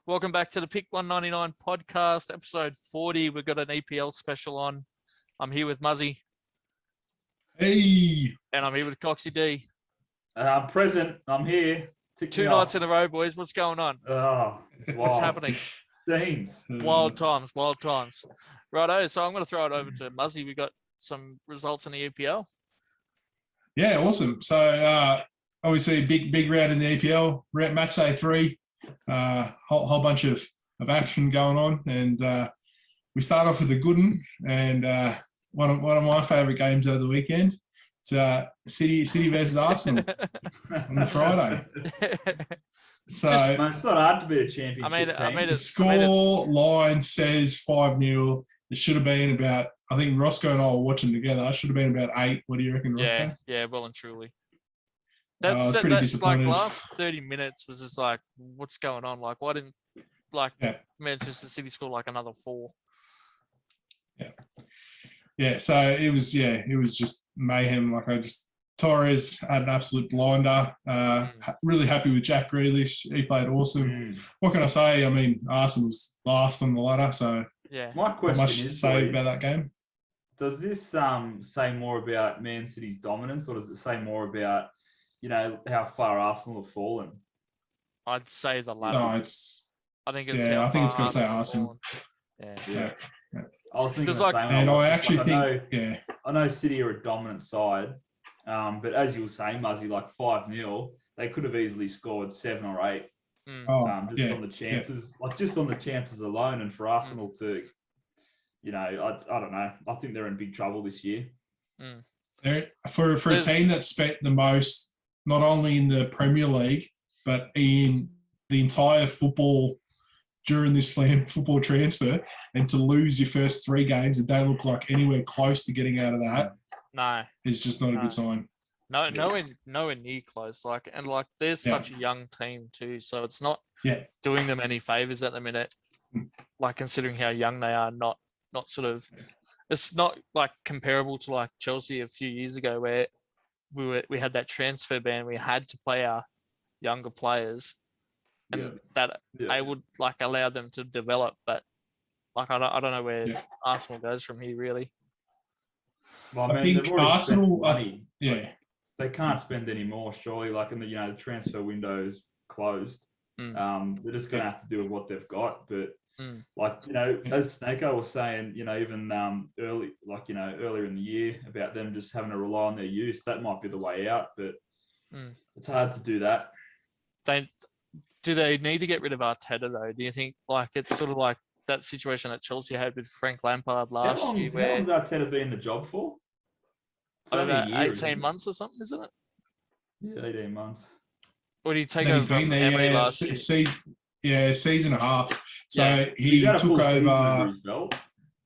Welcome back to the Pick 199 podcast, episode 40. We've got an EPL special on. I'm here with Muzzy. Hey. And I'm here with Coxie D. I'm present. I'm here. Two nights in a row, boys. What's going on? Oh, What's happening? Scenes. Wild times. Righto, so I'm going to throw it over to Muzzy. We got some results in the EPL. Yeah, awesome. So, obviously, big round in the EPL. We're at match day 3. Whole bunch of action going on. And we start off with a good one. And one of my favourite games over the weekend. It's City versus Arsenal on the Friday. So it's not hard to be a championship team. The score line says 5-0. It should have been about, I think Roscoe and I were watching together. It should have been about 8. What do you reckon, Roscoe? Yeah, well and truly. I was pretty disappointed. Like last 30 minutes was just like, what's going on? Like, why didn't Manchester City score like another 4? Yeah. So it was just mayhem. Torres had an absolute blinder. Really happy with Jack Grealish. He played awesome. What can I say? I mean, Arsenal's last on the ladder, so my question much to say about that game. Does this say more about Man City's dominance, or does it say more about how far Arsenal have fallen? I'd say the latter. No, I think it's going to say Arsenal. Yeah. I was thinking the like, same. And I actually think, I know City are a dominant side, but as you were saying, Muzzy, like 5-0, they could have easily scored 7 or 8. On the chances, just on the chances alone, and for Arsenal to, I don't know. I think they're in big trouble this year. For a team that spent the most, not only in the Premier League, but in the entire football during this football transfer, and to lose your first 3 games and don't look like anywhere close to getting out of that, is just not a good sign. Nowhere near close. They're such a young team too, so it's not doing them any favors at the minute. Like, considering how young they are, not sort of. It's not like comparable to like Chelsea a few years ago, where we had that transfer ban. We had to play our younger players, and I would allow them to develop. But I don't know where Arsenal goes from here, really. Well, I think Arsenal, they can't spend any more, surely. The transfer window is closed. They're just going to have to do with what they've got. But as Snako was saying, even earlier in the year about them just having to rely on their youth, that might be the way out. But it's hard to do that. Do they need to get rid of Arteta though? Do you think it's sort of like that situation that Chelsea had with Frank Lampard last year? How long has Arteta been in the job for? About 18 months or something, isn't it? Yeah, 18 months. Or did he take over from Emery last year? Season and a half. So he took over.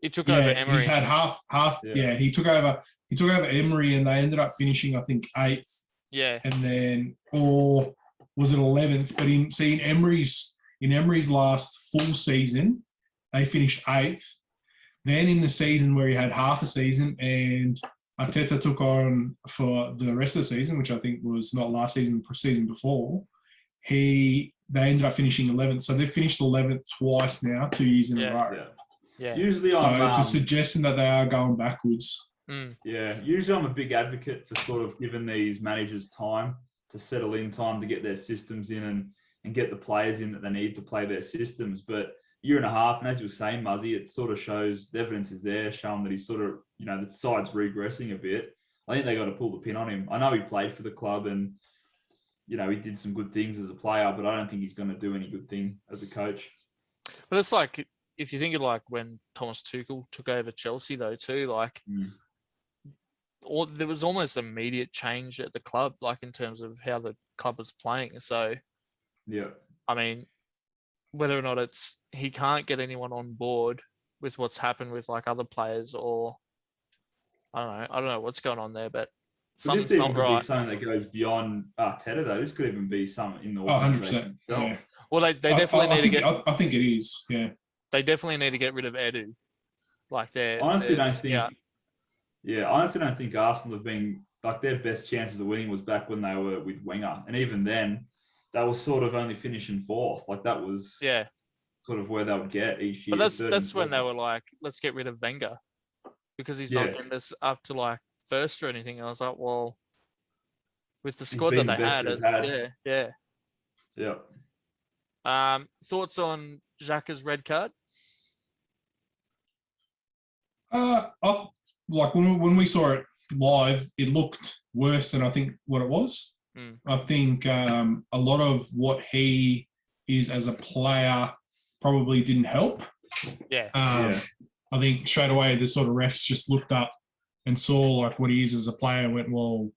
He took over Emery. He's had half. Yeah, he took over Emery, and they ended up finishing, I think, 8th. Yeah. And then, or was it 11th? But in Emery's last full season, they finished 8th. Then in the season where he had half a season, and Arteta took on for the rest of the season, which I think was not last season, season before, they ended up finishing 11th. So they've finished 11th twice now, 2 years in a row. Yeah. Usually it's a suggestion that they are going backwards. Yeah. Usually I'm a big advocate for sort of giving these managers time to settle in, time to get their systems in and get the players in that they need to play their systems. But year and a half, and as you were saying, Muzzy, it sort of shows the evidence is there, showing that he's sort of, the side's regressing a bit. I think they got to pull the pin on him. I know he played for the club and, he did some good things as a player, but I don't think he's going to do any good thing as a coach. But it's like, if you think of when Thomas Tuchel took over Chelsea though too, there was almost immediate change at the club, in terms of how the club was playing. So, I mean, whether or not he can't get anyone on board with what's happened with other players, or I don't know what's going on there, but something's not right. Be something that goes beyond Arteta though. This could even be something in the 100%. Yeah. Well, they definitely need to get. I think it is. Yeah. They definitely need to get rid of Edu. I honestly don't think Arsenal have been their best chances of winning was back when they were with Wenger, and even then, they were sort of only finishing 4th. That was sort of where they would get each year. But that's when they were like, let's get rid of Wenger because he's not getting this up to like first or anything. And I was like, well, with the squad that they had, yeah. Thoughts on Xhaka's red card? Like when we saw it live, it looked worse than I think what it was. I think a lot of what he is as a player probably didn't help. I think straight away the sort of refs just looked up and saw like what he is as a player and went, well,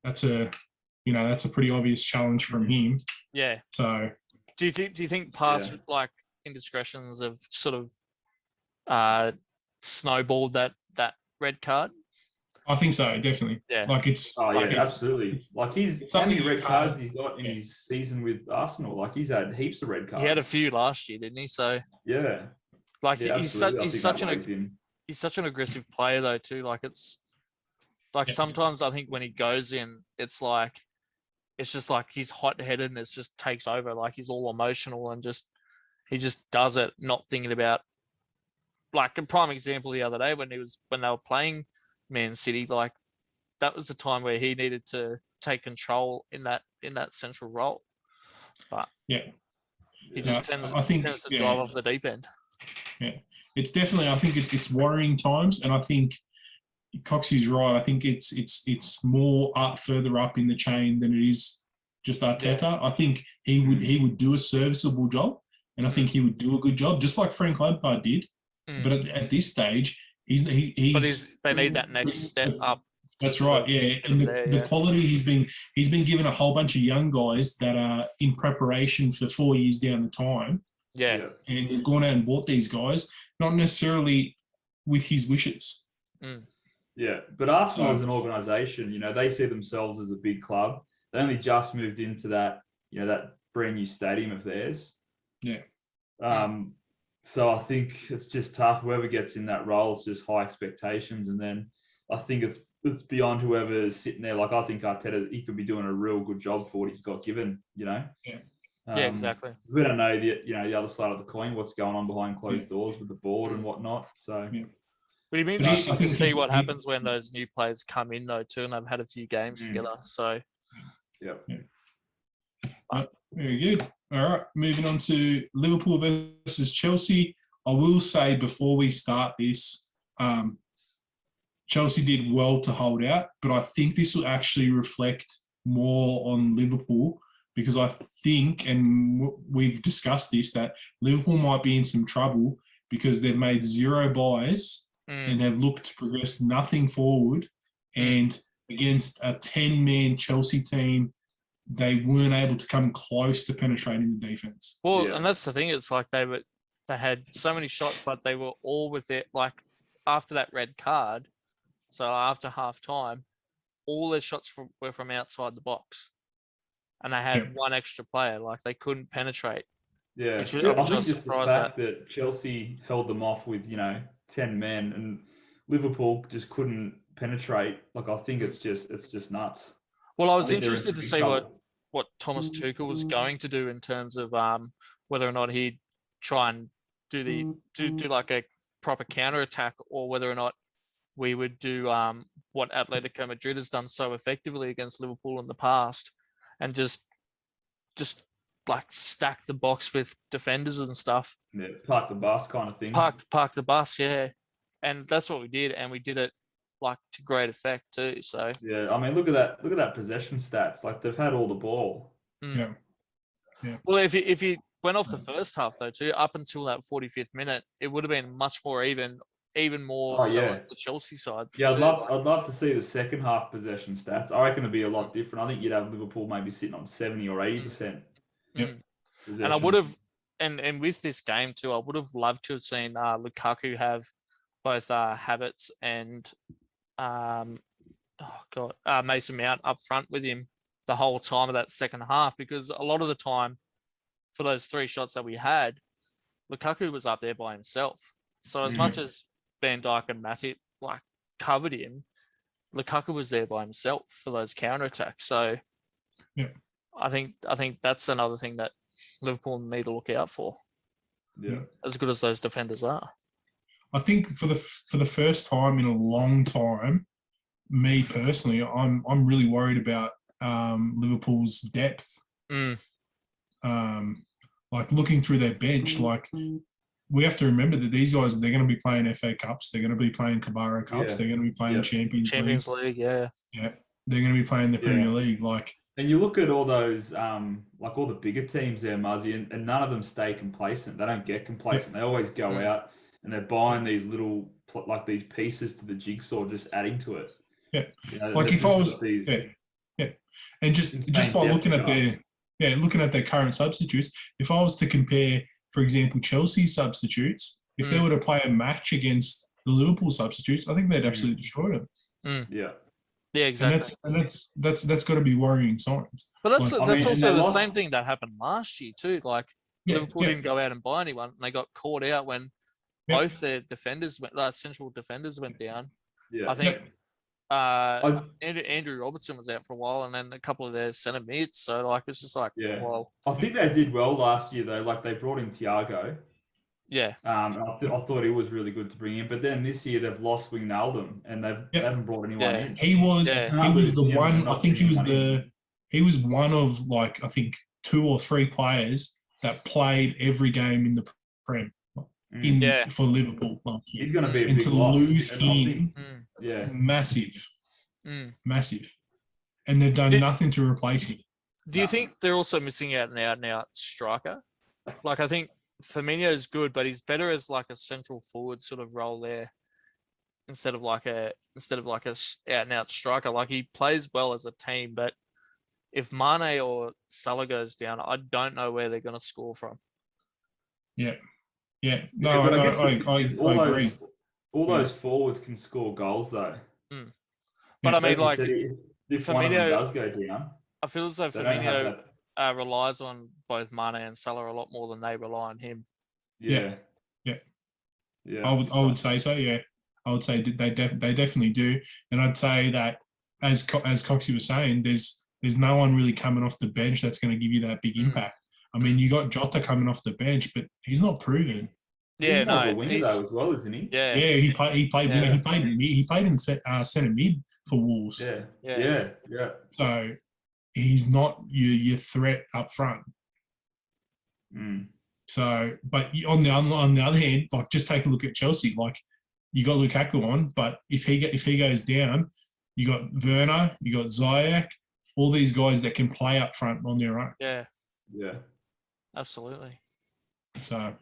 that's a pretty obvious challenge from him. Yeah. So do you think past like indiscretions have sort of snowballed that red card? I think so, definitely. Yeah. Like it's absolutely. Like how many red cards he's got in his season with Arsenal? Like he's had heaps of red cards. He had a few last year, didn't he? So like he's such an aggressive player though too. Like it's like sometimes I think when he goes in, it's just like he's hot-headed and it just takes over. Like he's all emotional and he just does it, not thinking about. Like a prime example the other day when they were playing Man City, like that was the time where he needed to take control in that central role. But he just tends to drive off the deep end. Yeah, it's definitely. I think it's worrying times, and I think Coxie's right. I think it's more further up in the chain than it is just Arteta. Yeah. I think he would do a serviceable job, and I think he would do a good job, just like Frank Lampard did. But at this stage, he's. They need that next step up. That's right. Yeah, and the quality he's been given a whole bunch of young guys that are in preparation for 4 years down the time. Yeah, and he's gone out and bought these guys, not necessarily with his wishes. Yeah, but Arsenal as an organisation, they see themselves as a big club. They only just moved into that, that brand new stadium of theirs. Yeah. So I think it's just tough. Whoever gets in that role, it's just high expectations, and then I think it's beyond whoever is sitting there. Like I think Arteta, he could be doing a real good job for what he's got given. Yeah. Yeah, exactly. We don't know the other side of the coin, what's going on behind closed doors with the board and whatnot. So. Yeah. But it'd be interesting to see what happens when those new players come in, though, too, and they've had a few games together. So, very good. All right, moving on to Liverpool versus Chelsea. I will say before we start this, Chelsea did well to hold out, but I think this will actually reflect more on Liverpool because I think, and we've discussed this, that Liverpool might be in some trouble because they've made 0 buys and have looked to progress nothing forward. And against a 10-man Chelsea team, they weren't able to come close to penetrating the defense. Well, and that's the thing. It's like they had so many shots, but they were all with it. Like after that red card, so after half time, all their shots were from outside the box, and they had one extra player. Like they couldn't penetrate. Yeah, I think just the fact that Chelsea held them off with 10 men and Liverpool just couldn't penetrate. Like I think it's just nuts. Well, I was interested to see what Thomas Tuchel was going to do in terms of whether or not he'd try and do like a proper counter attack, or whether or not we would do what Atletico Madrid has done so effectively against Liverpool in the past, and just like stack the box with defenders and stuff. Yeah, park the bus kind of thing. Park the bus, yeah. And that's what we did, and we did it like to great effect too. So yeah, I mean, look at that possession stats. Like they've had all the ball. Yeah. Well, if you went off the first half though too, up until that 45th minute, it would have been much more even more on the Chelsea side. Yeah, I'd love to see the second half possession stats. I reckon it'd be a lot different. I think you'd have Liverpool maybe sitting on 70 or 80%. Yep. And I would have, and with this game too, I would have loved to have seen Lukaku have both Havertz and Mason Mount up front with him the whole time of that second half, because a lot of the time for those 3 shots that we had, Lukaku was up there by himself. So as much as Van Dijk and Matip like covered him, Lukaku was there by himself for those counter-attacks. So I think that's another thing that Liverpool need to look out for. as good as those defenders are. I think for the first time in a long time, me personally, I'm really worried about Liverpool's depth. Like looking through their bench, like we have to remember that these guys, they're going to be playing FA Cups, they're going to be playing Carabao Cups, they're going to be playing Champions League. Yeah. They're going to be playing the Premier League. Like, and you look at all those, like all the bigger teams there, Muzzy, and none of them stay complacent. They don't get complacent. They always go out and they're buying these little, like these pieces to the jigsaw, just adding to it. Yeah. You know, like if I was, and just by looking at their current substitutes, if I was to compare, for example, Chelsea's substitutes, if they were to play a match against the Liverpool substitutes, I think they'd absolutely destroy them. Yeah, exactly. And that's got to be worrying signs. But that's also the same thing that happened last year too. Like Liverpool didn't go out and buy anyone, and they got caught out when both their defenders central defenders went down. I think Andrew Robertson was out for a while, and then a couple of their centre mids. So like it's just like, well, I think they did well last year though. Like they brought in Thiago. Yeah. I thought he was really good to bring in, but then this year they've lost Wijnaldum and they haven't brought anyone in. He was the one. I think he was one of like I think 2 or 3 players that played every game in the Prem for Liverpool. He's going to be a and big to loss. lose him, massive, massive, and they've done nothing to replace him. Do you think they're also missing out an out striker? Like I think Firmino is good, but he's better as like a central forward sort of role there instead of like a out and out striker. Like he plays well as a team, but if Mane or Salah goes down, I don't know where they're going to score from. No, I agree. All those forwards can score goals though. But I mean, like if one of them does go down, I feel as though Firmino relies on both Mane and Salah a lot more than they rely on him. Yeah. I would say so. Yeah, I would say they definitely do, and I'd say that as Coxie was saying, there's no one really coming off the bench that's going to give you that big impact. I mean, you got Jota coming off the bench, but he's not proven. Yeah, he's a winger though as well, isn't he? Yeah, he played in centre mid for Wolves. Yeah. So he's not your threat up front. So, but on the other hand, like just take a look at Chelsea. Like you got Lukaku on, but if he goes down, you got Werner, you got Ziyech, all these guys that can play up front on their own. Yeah, absolutely. So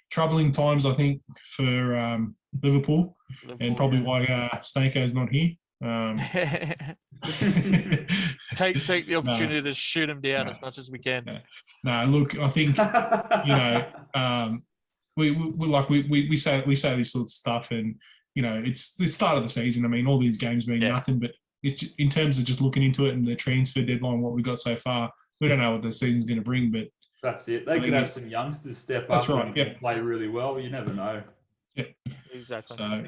troubling times, I think, for Liverpool, and probably why Stanko's not here. Take the opportunity to shoot him down as much as we can. No, look, I think we say this sort of stuff, and it's the start of the season. I mean, all these games mean nothing, but it's in terms of just looking into it and the transfer deadline, what we got so far, we don't know what the season's going to bring, but that's it. They could have some youngsters step up and play really well. You never know. Yeah, exactly. So,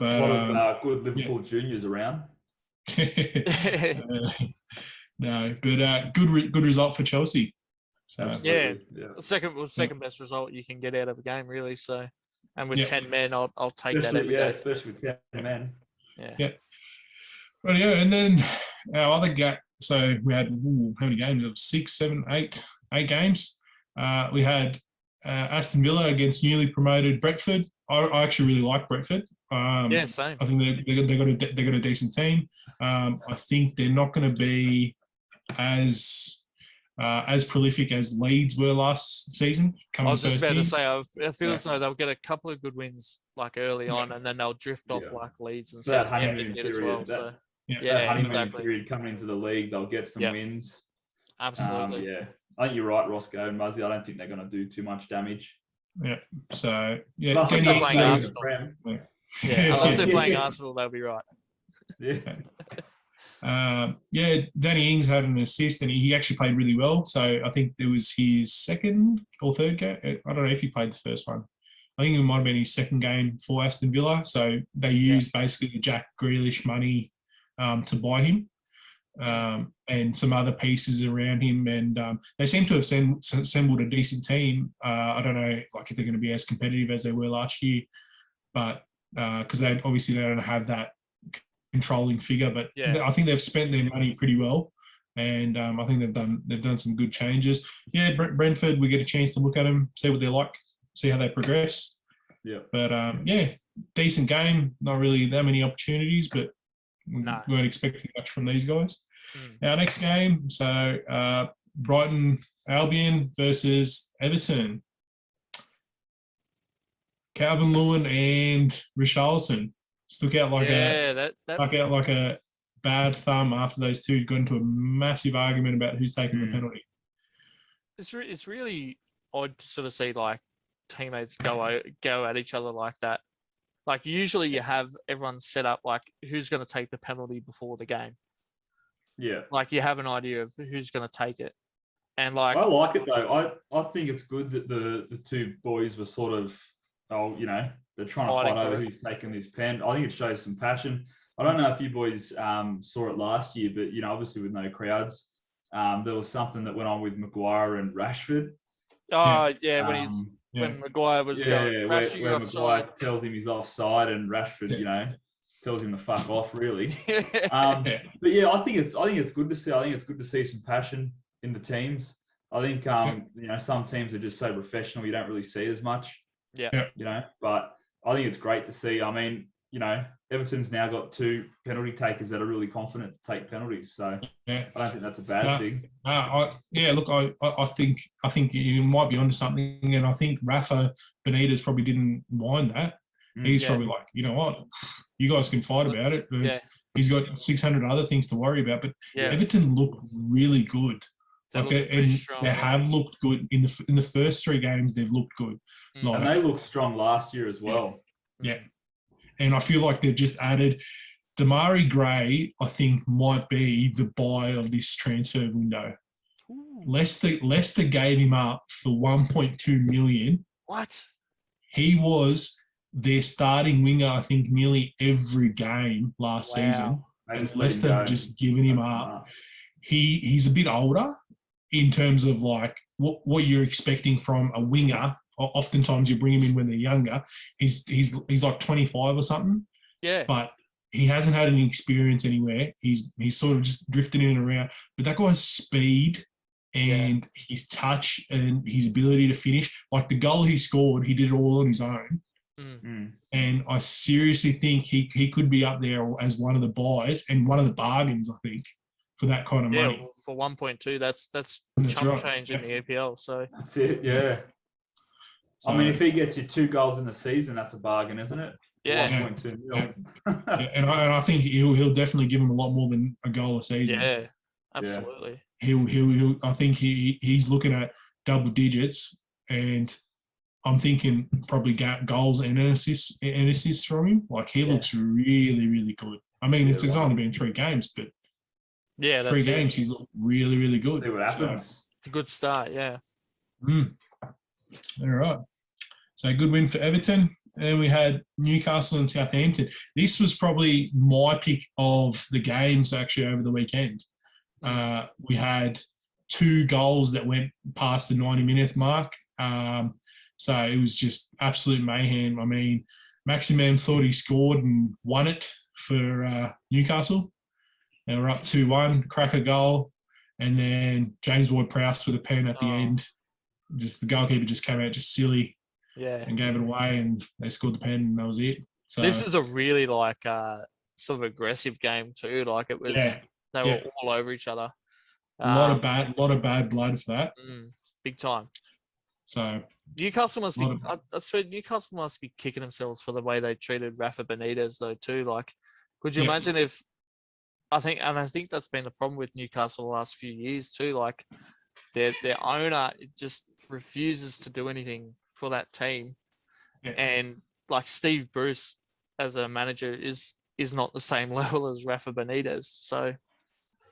but, a lot of good Liverpool juniors around. No, but good result for Chelsea. So second best result you can get out of a game, really. So, and with 10 men, I'll take that every day. Especially with 10 men. Yeah. Well, and then our other gap. So we had how many games? It was 6, 7, 8 games. We had Aston Villa against newly promoted Brentford. I actually really like Brentford. Same. I think they got a decent team. I think they're not going to be as prolific as Leeds were last season. I was just about to say, I feel as though they'll get a couple of good wins like early on, and then they'll drift off like Leeds and Southampton as well. Honeymoon period coming into the league, they'll get some wins. Absolutely. I think you're right, Roscoe and Muzzy. I don't think they're going to do too much damage. Yeah. So unless they're playing Arsenal. Unless they're playing Arsenal, they'll be right. Danny Ings had an assist, and he actually played really well. So I think it was his second or third game. I don't know if he played the first one. I think it might have been his second game for Aston Villa. So they used basically the Jack Grealish money to buy him. and some other pieces around him. And they seem to have assembled a decent team. I don't know like if they're going to be as competitive as they were last year, but because they don't have that controlling figure. But I think they've spent their money pretty well. And I think they've done some good changes. Yeah, Brentford, we get a chance to look at them, see what they're like, see how they progress. Yeah. But decent game. Not really that many opportunities, but we weren't expecting much from these guys. Our next game, so Brighton Albion versus Everton. Calvin Lewin and Richarlison stuck out like a bad thumb after those two got into a massive argument about who's taking the penalty. It's really odd to sort of see like teammates go at each other like that. Like usually you have everyone set up like who's going to take the penalty before the game. Yeah. Like you have an idea of who's going to take it. And like I like it though. I think it's good that the two boys were sort of they're trying to fight over who's taking this pen. I think it shows some passion. I don't know if you boys saw it last year, but obviously with no crowds, there was something that went on with Maguire and Rashford. Oh yeah, when Maguire was where Maguire tells him he's offside and Rashford, tells him to fuck off, really. But yeah, I think it's good to see. I think it's good to see some passion in the teams. I think some teams are just so professional, you don't really see as much. Yeah. But I think it's great to see. I mean, Everton's now got two penalty takers that are really confident to take penalties. So I don't think that's a bad thing. I think you might be onto something, and I think Rafa Benitez probably didn't mind that. He's probably like, you know what, you guys can fight about it. But he's got 600 other things to worry about. But Everton look really good. They have looked good in the first three games. They've looked good, and they looked strong last year as well. Yeah. And I feel like they've just added Damari Gray, I think, might be the buy of this transfer window. Leicester gave him up for 1.2 million. What? He was their starting winger, I think, nearly every game last season. And Leicester have just given him up. He's a bit older in terms of like what you're expecting from a winger. Oftentimes you bring him in when they're younger. He's like 25 or something. Yeah. But he hasn't had any experience anywhere. He's sort of just drifting in and around. But that guy's speed and his touch and his ability to finish, like the goal he scored, he did it all on his own. And I seriously think he could be up there as one of the buys and one of the bargains, I think, for that kind of money. For 1.2, that's chump change in the EPL. So that's it. Yeah. So, I mean, if he gets you 2 goals in the season, that's a bargain, isn't it? Yeah. 1.2 mil. And I think he'll definitely give him a lot more than a goal a season. Yeah, absolutely. He'll I think he's looking at double digits, and I'm thinking probably goals and assists from him. Like he looks really, really good. I mean, it's only been 3 games, but 3 games he's looked really, really good. See what happens. So, it's a good start, yeah. All right. So good win for Everton. And we had Newcastle and Southampton. This was probably my pick of the games actually over the weekend. We had 2 goals that went past the 90-minute mark. So it was just absolute mayhem. I mean, Maximin thought he scored and won it for Newcastle. They were up 2-1, cracker goal. And then James Ward-Prowse with a pen at the end. Just the goalkeeper just came out just silly. And gave it away, and they scored the pen, and that was it. So this is a really like sort of aggressive game too. Like it was, they were all over each other. A lot of bad blood for that. Big time. So Newcastle must be. I swear, Newcastle must be kicking themselves for the way they treated Rafa Benitez though too. Like, could you imagine if? I think that's been the problem with Newcastle the last few years too. Like, their owner just refuses to do anything for that team, and like Steve Bruce as a manager is not the same level as Rafa Benitez. So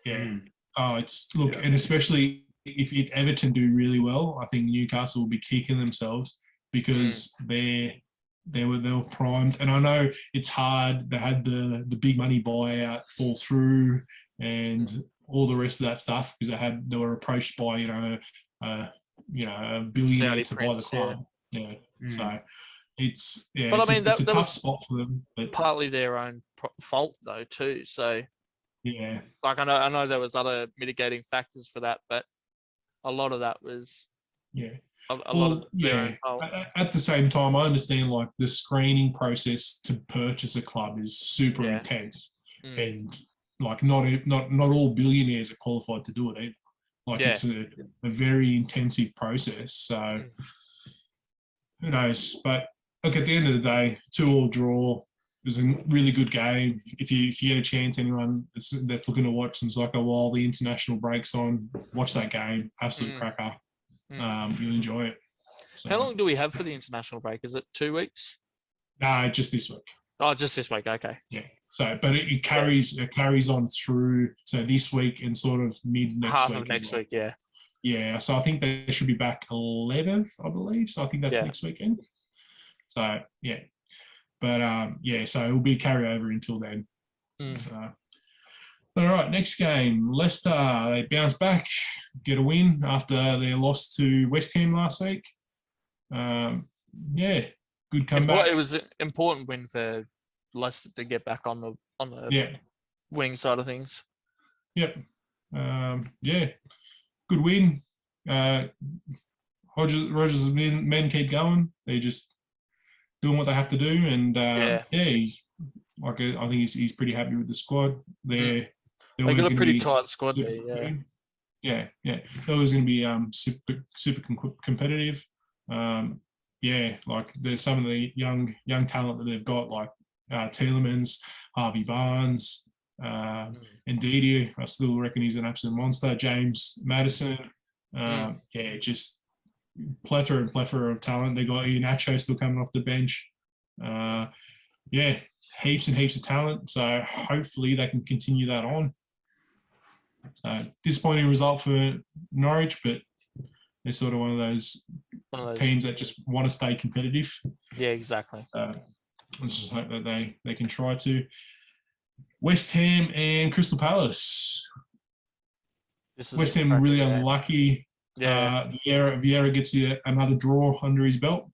and especially if Everton do really well, I think Newcastle will be kicking themselves because they were primed. And I know it's hard. They had the big money buyout fall through, and all the rest of that stuff because they were approached by a billionaire Saudi to buy the prince, club. Yeah. So it's But I mean, it's a that tough was spot for them. But partly their own fault though too. So yeah, like I know there was other mitigating factors for that, but a lot of that was a lot of their own fault. At the same time, I understand like the screening process to purchase a club is super intense, and like not all billionaires are qualified to do it either. Like it's a very intensive process. So who knows? But look, at the end of the day, 2-2 draw. It was a really good game. If you get a chance, anyone that's looking to watch some soccer while the international break's on, watch that game. Absolute cracker. You'll enjoy it. So, how long do we have for the international break? Is it 2 weeks? No, just this week. Oh, just this week. Okay. Yeah. So, but it carries on through this week and sort of mid next half week. Half of next week, yeah. Yeah. So I think they should be back 11th, I believe. So I think that's next weekend. So yeah. But so it'll be a carryover until then. So, all right, next game, Leicester. They bounce back, get a win after their loss to West Ham last week. Good comeback. It was an important win for Leicester to get back on the winning side of things. Yep. Good win. Rogers' men keep going. They just doing what they have to do, and he's I think he's pretty happy with the squad. They got a pretty tight squad there. Yeah. They're always going to be super competitive. Like there's some of the young talent that they've got, like Tielemans, Harvey Barnes, and Didi. I still reckon he's an absolute monster. James Maddison. Just plethora of talent. They got Iheanacho still coming off the bench. Heaps and heaps of talent. So hopefully they can continue that on. Disappointing result for Norwich, but they're sort of one of those teams that just want to stay competitive. Yeah, exactly. Let's just hope that they can try to. West Ham and Crystal Palace. West Ham really unlucky. Yeah. Vieira gets another draw under his belt.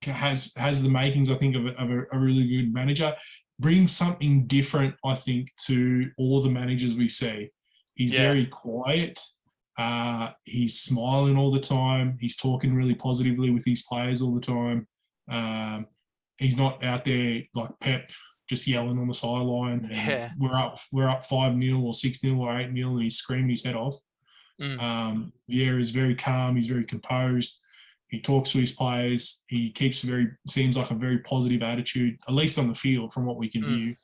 Has the makings, I think, of a really good manager. Brings something different, I think, to all the managers we see. He's very quiet. He's smiling all the time. He's talking really positively with his players all the time. He's not out there like Pep, just yelling on the sideline. We're up 5-0 or 6-0 or 8-0, and he's screaming his head off. Vieira is very calm. He's very composed. He talks to his players. He seems like a very positive attitude, at least on the field, from what we can view.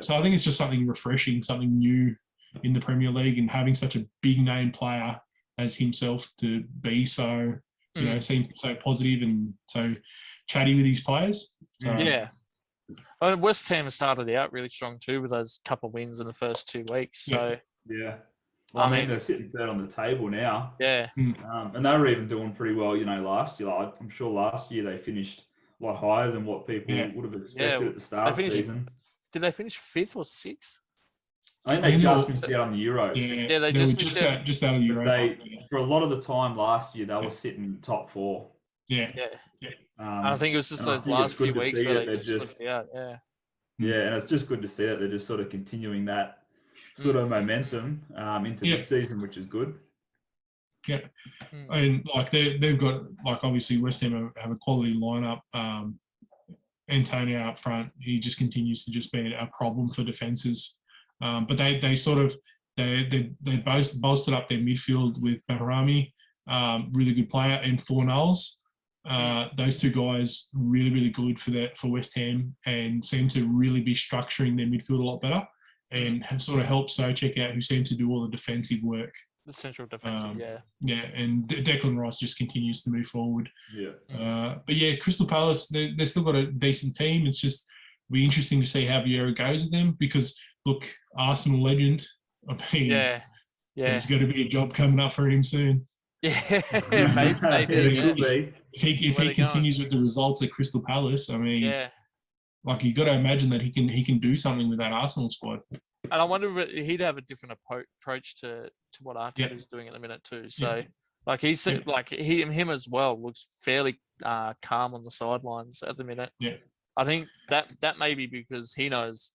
So I think it's just something refreshing, something new in the Premier League, and having such a big name player as himself to be so, seem so positive and so chatty with his players. So, West Ham started out really strong too with those couple of wins in the first 2 weeks. So Well, I mean, they're sitting third on the table now. Yeah. And they were even doing pretty well, last year. I'm sure last year they finished a lot higher than what people would have expected at the start of the season. Did they finish 5th or 6th? I think they just missed out on the Euros. Yeah, they just missed out. Just out of Euros. For a lot of the time last year, they were sitting top 4. Yeah. I think it was just those last few weeks where they just slipped out. Yeah, and it's just good to see that they're just sort of continuing that sort of momentum into the season, which is good. Yeah, and like they've got, like, obviously West Ham have a quality lineup. Antonio up front, he just continues to just be a problem for defenses. But they bolstered up their midfield with Bahrami, really good player, and Fornals. Those two guys really good for West Ham, and seem to really be structuring their midfield a lot better, and have sort of helped Souček out, who seems to do all the defensive work. The central defensive, and Declan Rice just continues to move forward. But Crystal Palace, they've still got a decent team. It's just be interesting to see how Vieira goes with them, because look, Arsenal legend. I mean, there's going to be a job coming up for him soon. Maybe. If he continues with the results at Crystal Palace, I mean, like, you got to imagine that he can do something with that Arsenal squad. And I wonder if he'd have a different approach to what Arteta's doing at the minute too. So, like he said, like him as well looks fairly calm on the sidelines at the minute. Yeah. I think that may be because he knows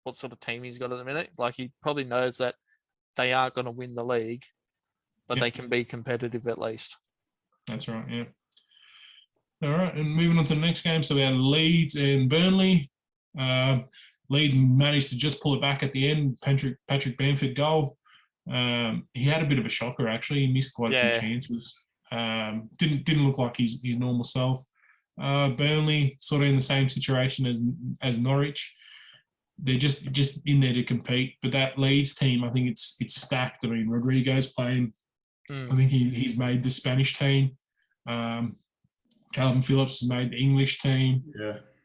what sort of team he's got at the minute. Like he probably knows that they aren't going to win the league, but they can be competitive at least. That's right. Yeah. All right, and moving on to the next game. So we had Leeds and Burnley. Leeds managed to just pull it back at the end. Patrick Bamford goal. He had a bit of a shocker actually. He missed quite a few chances. Didn't look like his normal self. Burnley sort of in the same situation as Norwich. They're just in there to compete. But that Leeds team, I think it's stacked. I mean, Rodrigo's playing. I think he's made the Spanish team. Calvin Phillips has made the English team.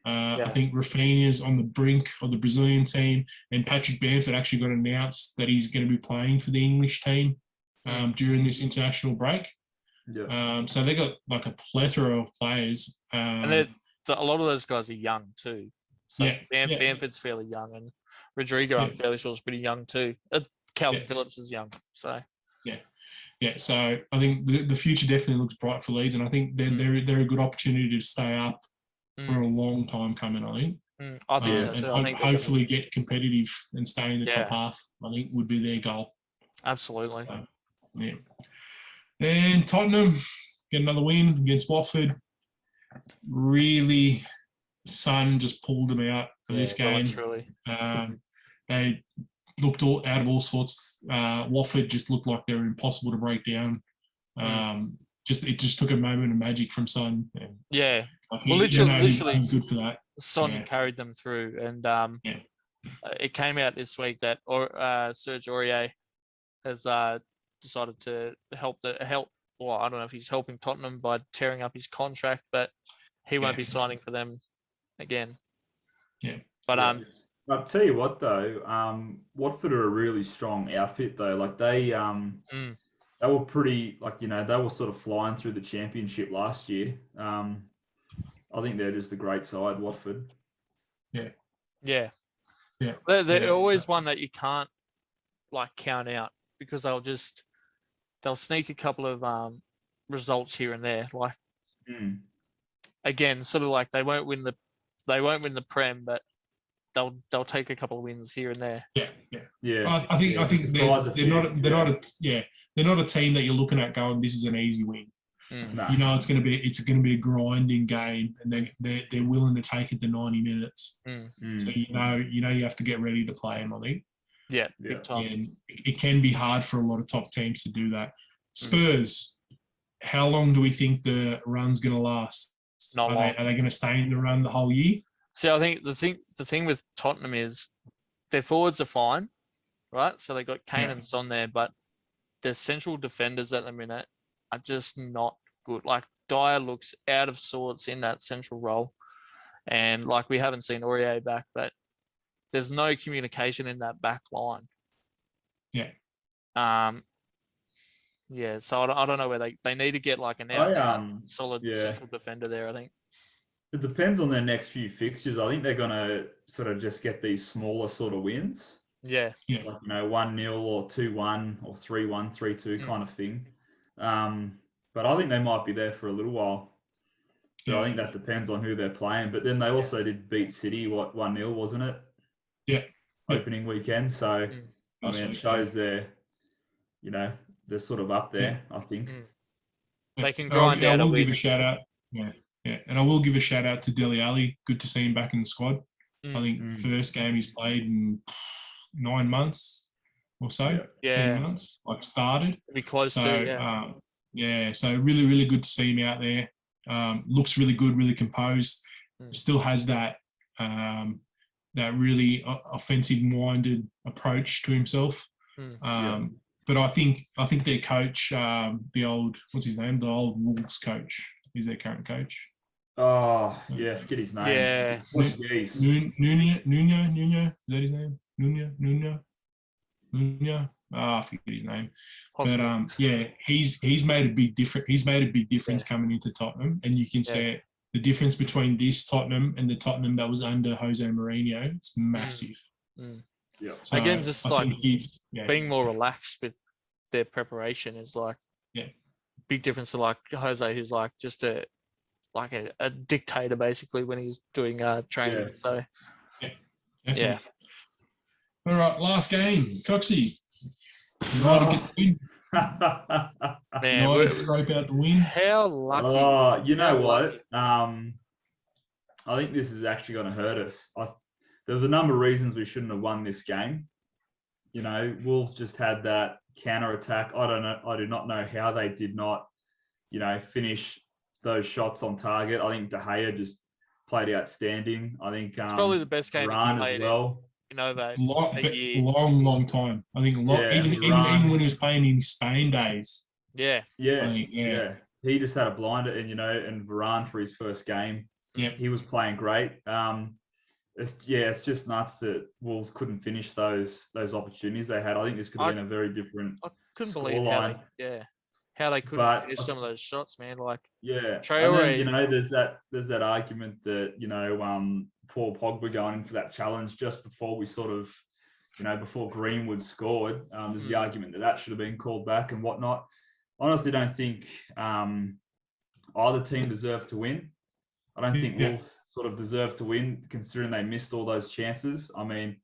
I think Rafinha's on the brink of the Brazilian team, and Patrick Bamford actually got announced that he's going to be playing for the English team during this international break. So they got like a plethora of players. And a lot of those guys are young too. So Bamford's fairly young, and Rodrigo, I'm fairly sure, is pretty young too. Calvin Phillips is young, so so I think the future definitely looks bright for Leeds, and I think they're a good opportunity to stay up for a long time coming. I think. I think so too. And hopefully get competitive and stay in the top half. I think would be their goal. Absolutely. So, and Tottenham get another win against Watford. Really, Son just pulled them out for this game. They looked out of all sorts. Watford just looked like they were impossible to break down. It just took a moment of magic from Son. Literally, he's good for that. Son carried them through, and it came out this week that Serge Aurier has decided to help. Well, I don't know if he's helping Tottenham by tearing up his contract, but he won't be signing for them again. But I'll tell you what though, Watford are a really strong outfit though. Like they were pretty, they were sort of flying through the championship last year. I think they're just a great side, Watford. They're always one that you can't count out, because they'll sneak a couple of results here and there. Again, sort of like they won't win the Prem, but they'll take a couple of wins here and there. I think they're not a team that you're looking at going, this is an easy win. No. You know, it's going to be a grinding game, and they're willing to take it to 90 minutes. So you have to get ready to play them, I think. Big time. And it can be hard for a lot of top teams to do that. Spurs, how long do we think the run's going to last? Not long. Are they going to stay in the run the whole year? So I think the thing with Tottenham is their forwards are fine, right? So they got Kane and Son there, but their central defenders at the minute are just not good. Like Dyer looks out of sorts in that central role, and we haven't seen Aurier back, but there's no communication in that back line. So I don't know where they need to get an out solid central defender there, I think. It depends on their next few fixtures. I think they're going to sort of just get these smaller sort of wins. 1-0 or 2-1 or 3-1, 3-2 kind of thing. But I think they might be there for a little while. So I think that depends on who they're playing. But then they also did beat City, 1-0, wasn't it? Opening weekend. So, it shows they're sort of up there, I think. They can grind out a win. Give a shout out. And I will give a shout out to Dele Alli. Good to see him back in the squad. I think first game he's played in 9 months or so. 10 months, started. Be close to, so really, really good to see him out there. Looks really good, really composed. Still has that really offensive-minded approach to himself. But I think their coach, the old Wolves coach, is their current coach. Oh, yeah, forget his name. Yeah. Nuno, is that his name? Nuno. I forget his name. Possibly. But he's made a big difference. He's made a big difference coming into Tottenham, and you can see the difference between this Tottenham and the Tottenham that was under Jose Mourinho. It's massive. So again, just I like think he's being more relaxed with their preparation is like big difference to like Jose, who's like just a dictator basically when he's doing training. So definitely. All right, last game, Coxie. United get the win. Man, United scrape out the win. How lucky! You know what? I think this is actually going to hurt us. There's a number of reasons we shouldn't have won this game. You know, Wolves just had that counter attack. I don't know. I do not know how they did not, finish those shots on target. I think De Gea just played outstanding. I think it's probably the best game he's played as well. Long time. I think even when he was playing in Spain days. Yeah. He just had a blinder, and Varane for his first game. Yeah, he was playing great. It's just nuts that Wolves couldn't finish those opportunities they had. I think this could have been a very different. I couldn't believe how they couldn't finish some of those shots, man. Like Torreira, and then, there's that argument that Paul Pogba going in for that challenge just before we sort of, before Greenwood scored. There's the argument that should have been called back and whatnot. Honestly, don't think either team deserved to win. I don't think Wolves sort of deserved to win, considering they missed all those chances. I mean,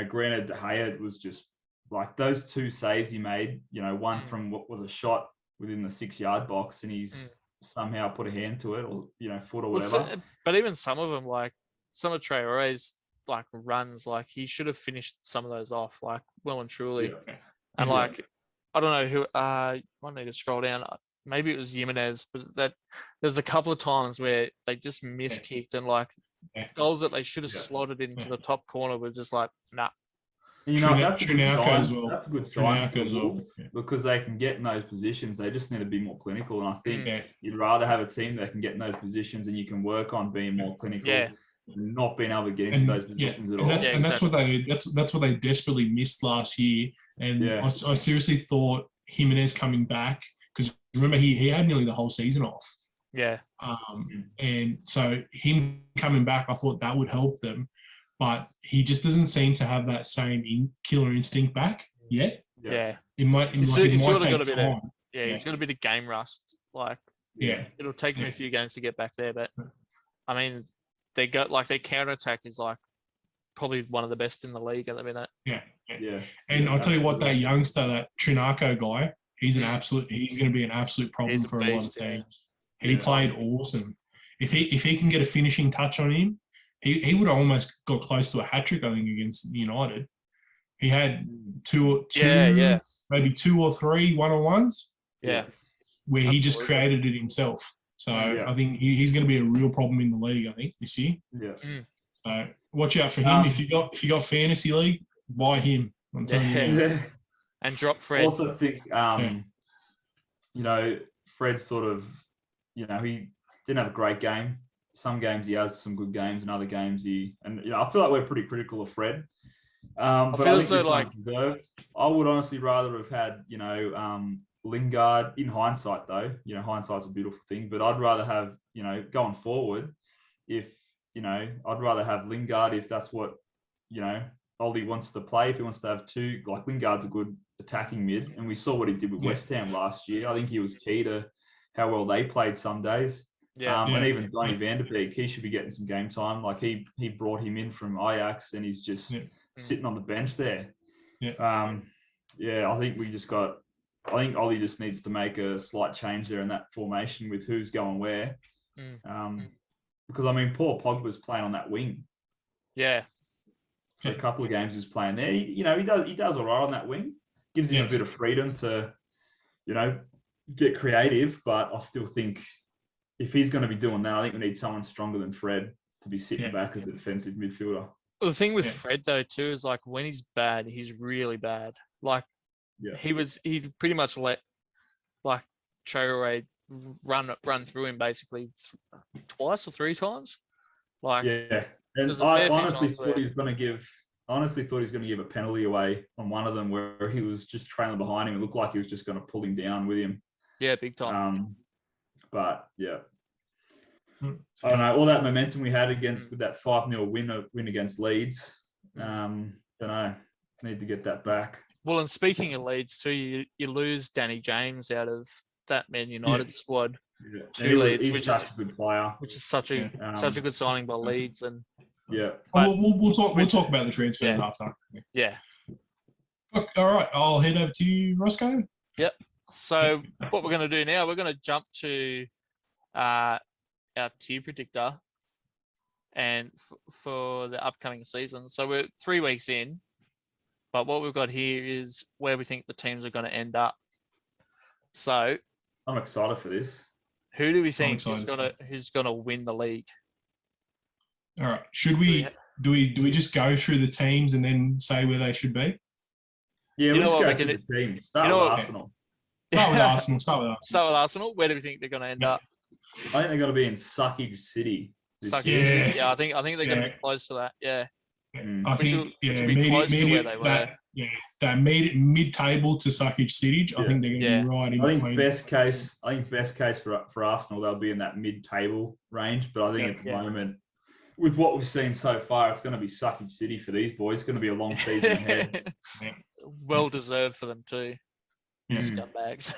granted, De Gea was just like those two saves he made. One from what was a shot within the 6-yard box, and he's somehow put a hand to it, or foot or whatever. But even some of them, like some of Traore's like runs, like he should have finished some of those off, like well and truly. Yeah. And like I don't know who. I need to scroll down. Maybe it was Jimenez, but there's a couple of times where they just miskicked and like goals that they should have slotted into the top corner were just like, nah. That's a good sign. As well. That's a good sign for the Wolves because they can get in those positions. They just need to be more clinical. And I think you'd rather have a team that can get in those positions and you can work on being more clinical. Yeah. Not being able to get into those positions at all. That's what they desperately missed last year. And I seriously thought Jimenez coming back, because remember he had nearly the whole season off. Yeah. And so him coming back, I thought that would help them, but he just doesn't seem to have that same killer instinct back yet. Yeah. It might take time. He's got a bit of game rust. Like, it'll take him a few games to get back there, but I mean, they got like their counter attack is like probably one of the best in the league at the minute. Yeah. And I'll tell you what, that youngster, that Trinaco guy, he's going to be an absolute problem for a lot of teams. He played awesome. If he can get a finishing touch on him, he would have almost got close to a hat-trick, I think, against United. He had maybe 2 or 3 one-on-ones. Yeah. Where he just created it himself. So I think he's going to be a real problem in the league, I think, this year. Yeah. So watch out for him. If you got fantasy league, buy him. I'm telling you. And drop Fred. I also think, Fred sort of, he didn't have a great game. Some games he has some good games, and other games I feel like we're pretty critical of Fred. But I think this one's deserved. I would honestly rather have had, Lingard, in hindsight though, hindsight's a beautiful thing, but I'd rather have, going forward, I'd rather have Lingard if that's what, Ollie wants to play. If he wants to have two, like Lingard's a good attacking mid, and we saw what he did with West Ham last year. I think he was key to how well they played some days. And even Donny van der Beek, he should be getting some game time. Like he brought him in from Ajax, and he's just sitting on the bench there. I think Ollie just needs to make a slight change there in that formation with who's going where. Because, Paul Pogba's playing on that wing. Yeah. For a couple of games he was playing there. He does all right on that wing. Gives him a bit of freedom to, get creative. But I still think if he's going to be doing that, I think we need someone stronger than Fred to be sitting back as a defensive midfielder. Well, the thing with Fred, though, too, is like when he's bad, he's really bad. Like, he pretty much let like Traore run through him basically twice or 3 times. Like, and I honestly thought he was going to give a penalty away on one of them where he was just trailing behind him. It looked like he was just going to pull him down with him. Yeah, big time. But I don't know, all that momentum we had with that 5-0 win against Leeds. Don't know. Need to get that back. Well, and speaking of Leeds too, you lose Danny James out of that Man United squad. Yeah. To Leeds, he's such a good player. Which is such a good signing by Leeds. And we'll talk about the transfers after. Yeah. Look, all right, I'll head over to you, Roscoe. Yep. So what we're going to do now, we're going to jump to our tier predictor, and for the upcoming season. So we're 3 weeks in, but what we've got here is where we think the teams are going to end up. So I'm excited for this. Who do we think who's gonna win the league? All right. Should we do we just go through the teams and then say where they should be? Yeah, we'll just go through the teams. Start with Arsenal. Start with Arsenal. Start with Arsenal. Where do we think they're going to end up? I think they're going to be in Suckage City. City. Yeah, I think they're going to be close to that. Yeah. I think which will be close to where they were. That mid-table to Suckage City. I think they're going to be right in between. I think best case for Arsenal, they'll be in that mid-table range. But I think at the moment, with what we've seen so far, it's going to be Suckage City for these boys. It's going to be a long season ahead. Well deserved for them too. Scumbags.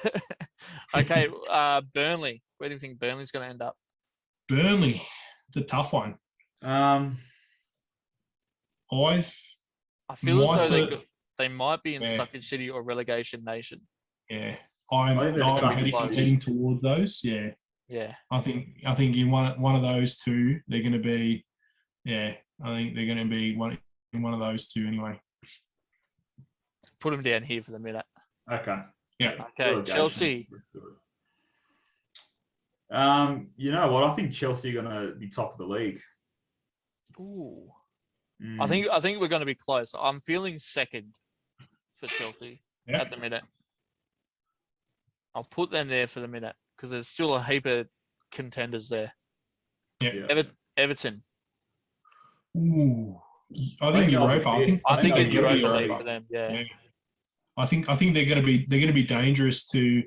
Okay, Burnley. Where do you think Burnley's going to end up? Burnley. It's a tough one. I feel as though they might be in Suckage City or relegation nation. Yeah, I'm heading toward those. Yeah. Yeah. I think in one of those two, they're going to be. Yeah, I think they're going to be in one of those two anyway. Put them down here for the minute. Okay. Yeah. Okay. Chelsea. You know what? I think Chelsea are going to be top of the league. Ooh. I think we're going to be close. I'm feeling second for Chelsea at the minute. I'll put them there for the minute because there's still a heap of contenders there. Yeah. Everton. Ooh. I think Europa. I think in Europa League for them. Yeah. I think they're going to be dangerous to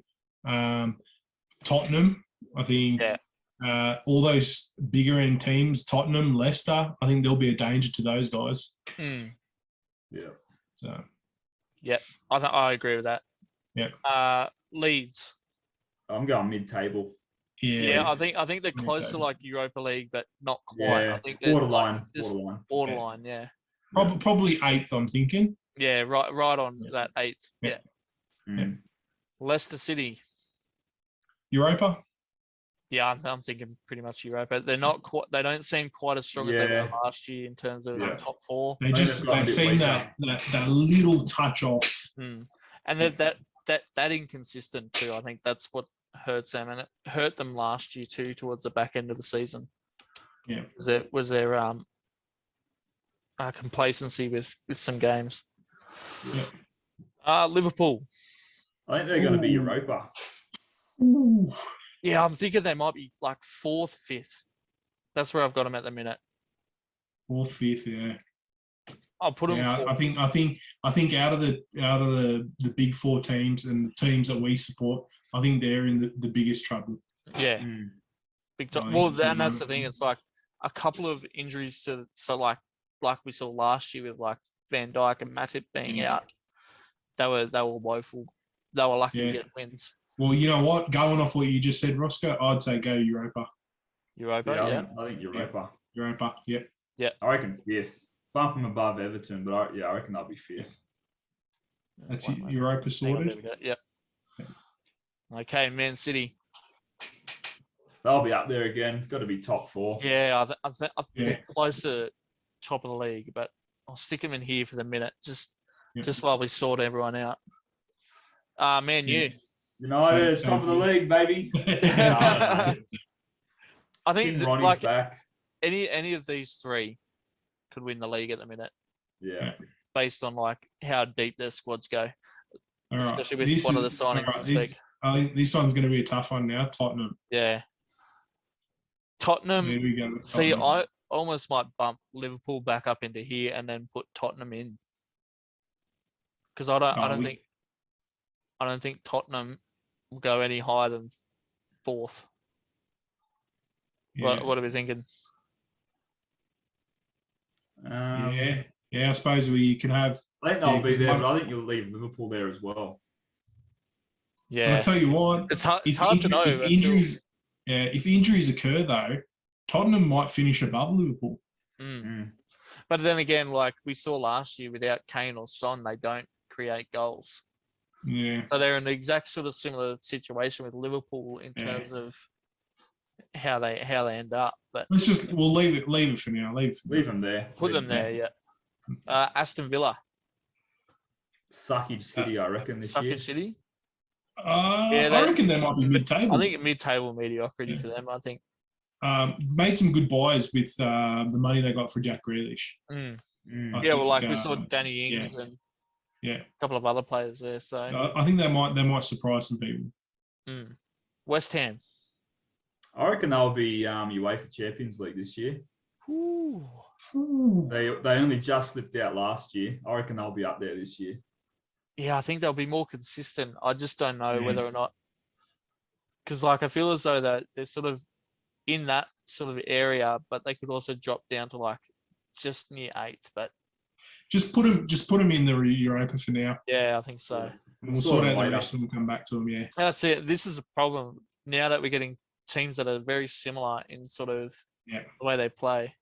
Tottenham. I think all those bigger end teams, Tottenham, Leicester, I think they'll be a danger to those guys. Yeah. So. Yeah, I agree with that. Yeah. Leeds. I'm going mid-table. Yeah, I think they're close to like Europa League, but not quite. Yeah. I think they're borderline. Borderline. Yeah. Probably 8th. I'm thinking. Yeah, right on that 8th. Yeah. Leicester City. Europa. Yeah, I'm thinking pretty much Europa. They're not quite. They don't seem quite as strong as they were last year in terms of top 4. They've seen that little touch off, and that inconsistent too. I think that's what hurts them, and it hurt them last year too towards the back end of the season. Yeah, was their complacency with some games. Yeah. Liverpool. I think they're going to be Europa. Ooh. Yeah, I'm thinking they might be like 4th, 5th. That's where I've got them at the minute. 4th, 5th, yeah. I'll put them. Yeah, I think out of the big 4 teams and the teams that we support, I think they're in the biggest trouble. Yeah, big time. Well, and that's the thing. It's like a couple of injuries like we saw last year with like Van Dijk and Matip being out. They were woeful. They were lucky to get wins. Well, you know what? Going off what you just said, Roscoe, I'd say go Europa. Europa, I think Europa. Europa, yeah. Yeah. I reckon 5th. Bump them above Everton, but I reckon they'll be 5th. That's Europa sorted? Yep. Okay, Man City. They'll be up there again. It's got to be top 4. Yeah, I think close to top of the league, but I'll stick them in here for the minute, just while we sort everyone out. Man U. United is top of the league, baby. I think like back. any of these 3 could win the league at the minute. Yeah. Based on like how deep their squads go, especially with this one of the signings this week. I think this one's going to be a tough one now. Tottenham. Yeah. Tottenham. There we go. See, I almost might bump Liverpool back up into here and then put Tottenham in, because I don't think Tottenham will go any higher than 4th. Yeah. What are we thinking? I suppose you can have I think they'll be there, one- but I think you'll leave Liverpool there as well. But I Yeah, tell you what, it's hard. It's if hard to know. if injuries occur though, Tottenham might finish above Liverpool. But then again, like we saw last year, without Kane or Son, they don't create goals. Yeah. So they're in the exact sort of similar situation with Liverpool in terms of how they end up. But we'll leave it for now. Leave them there. Put them there, yeah. Aston Villa. Suckage City, I reckon, this year. Suckage City? I reckon they might be mid-table. I think mid-table mediocrity for them, I think. Made some good buys with the money they got for Jack Grealish. We saw Danny Ings and a couple of other players there. So I think they might surprise some people. West Ham. I reckon they'll be UEFA Champions League this year. Ooh. They only just slipped out last year. I reckon they'll be up there this year. Yeah, I think they'll be more consistent. I just don't know whether or not, because I feel as though that they're sort of in that sort of area, but they could also drop down to just near 8th. But just put them in the Europa for now. Yeah, I think so. And we'll sort out the rest and we'll come back to them. Yeah, that's it. This is a problem now that we're getting teams that are very similar in sort of the way they play.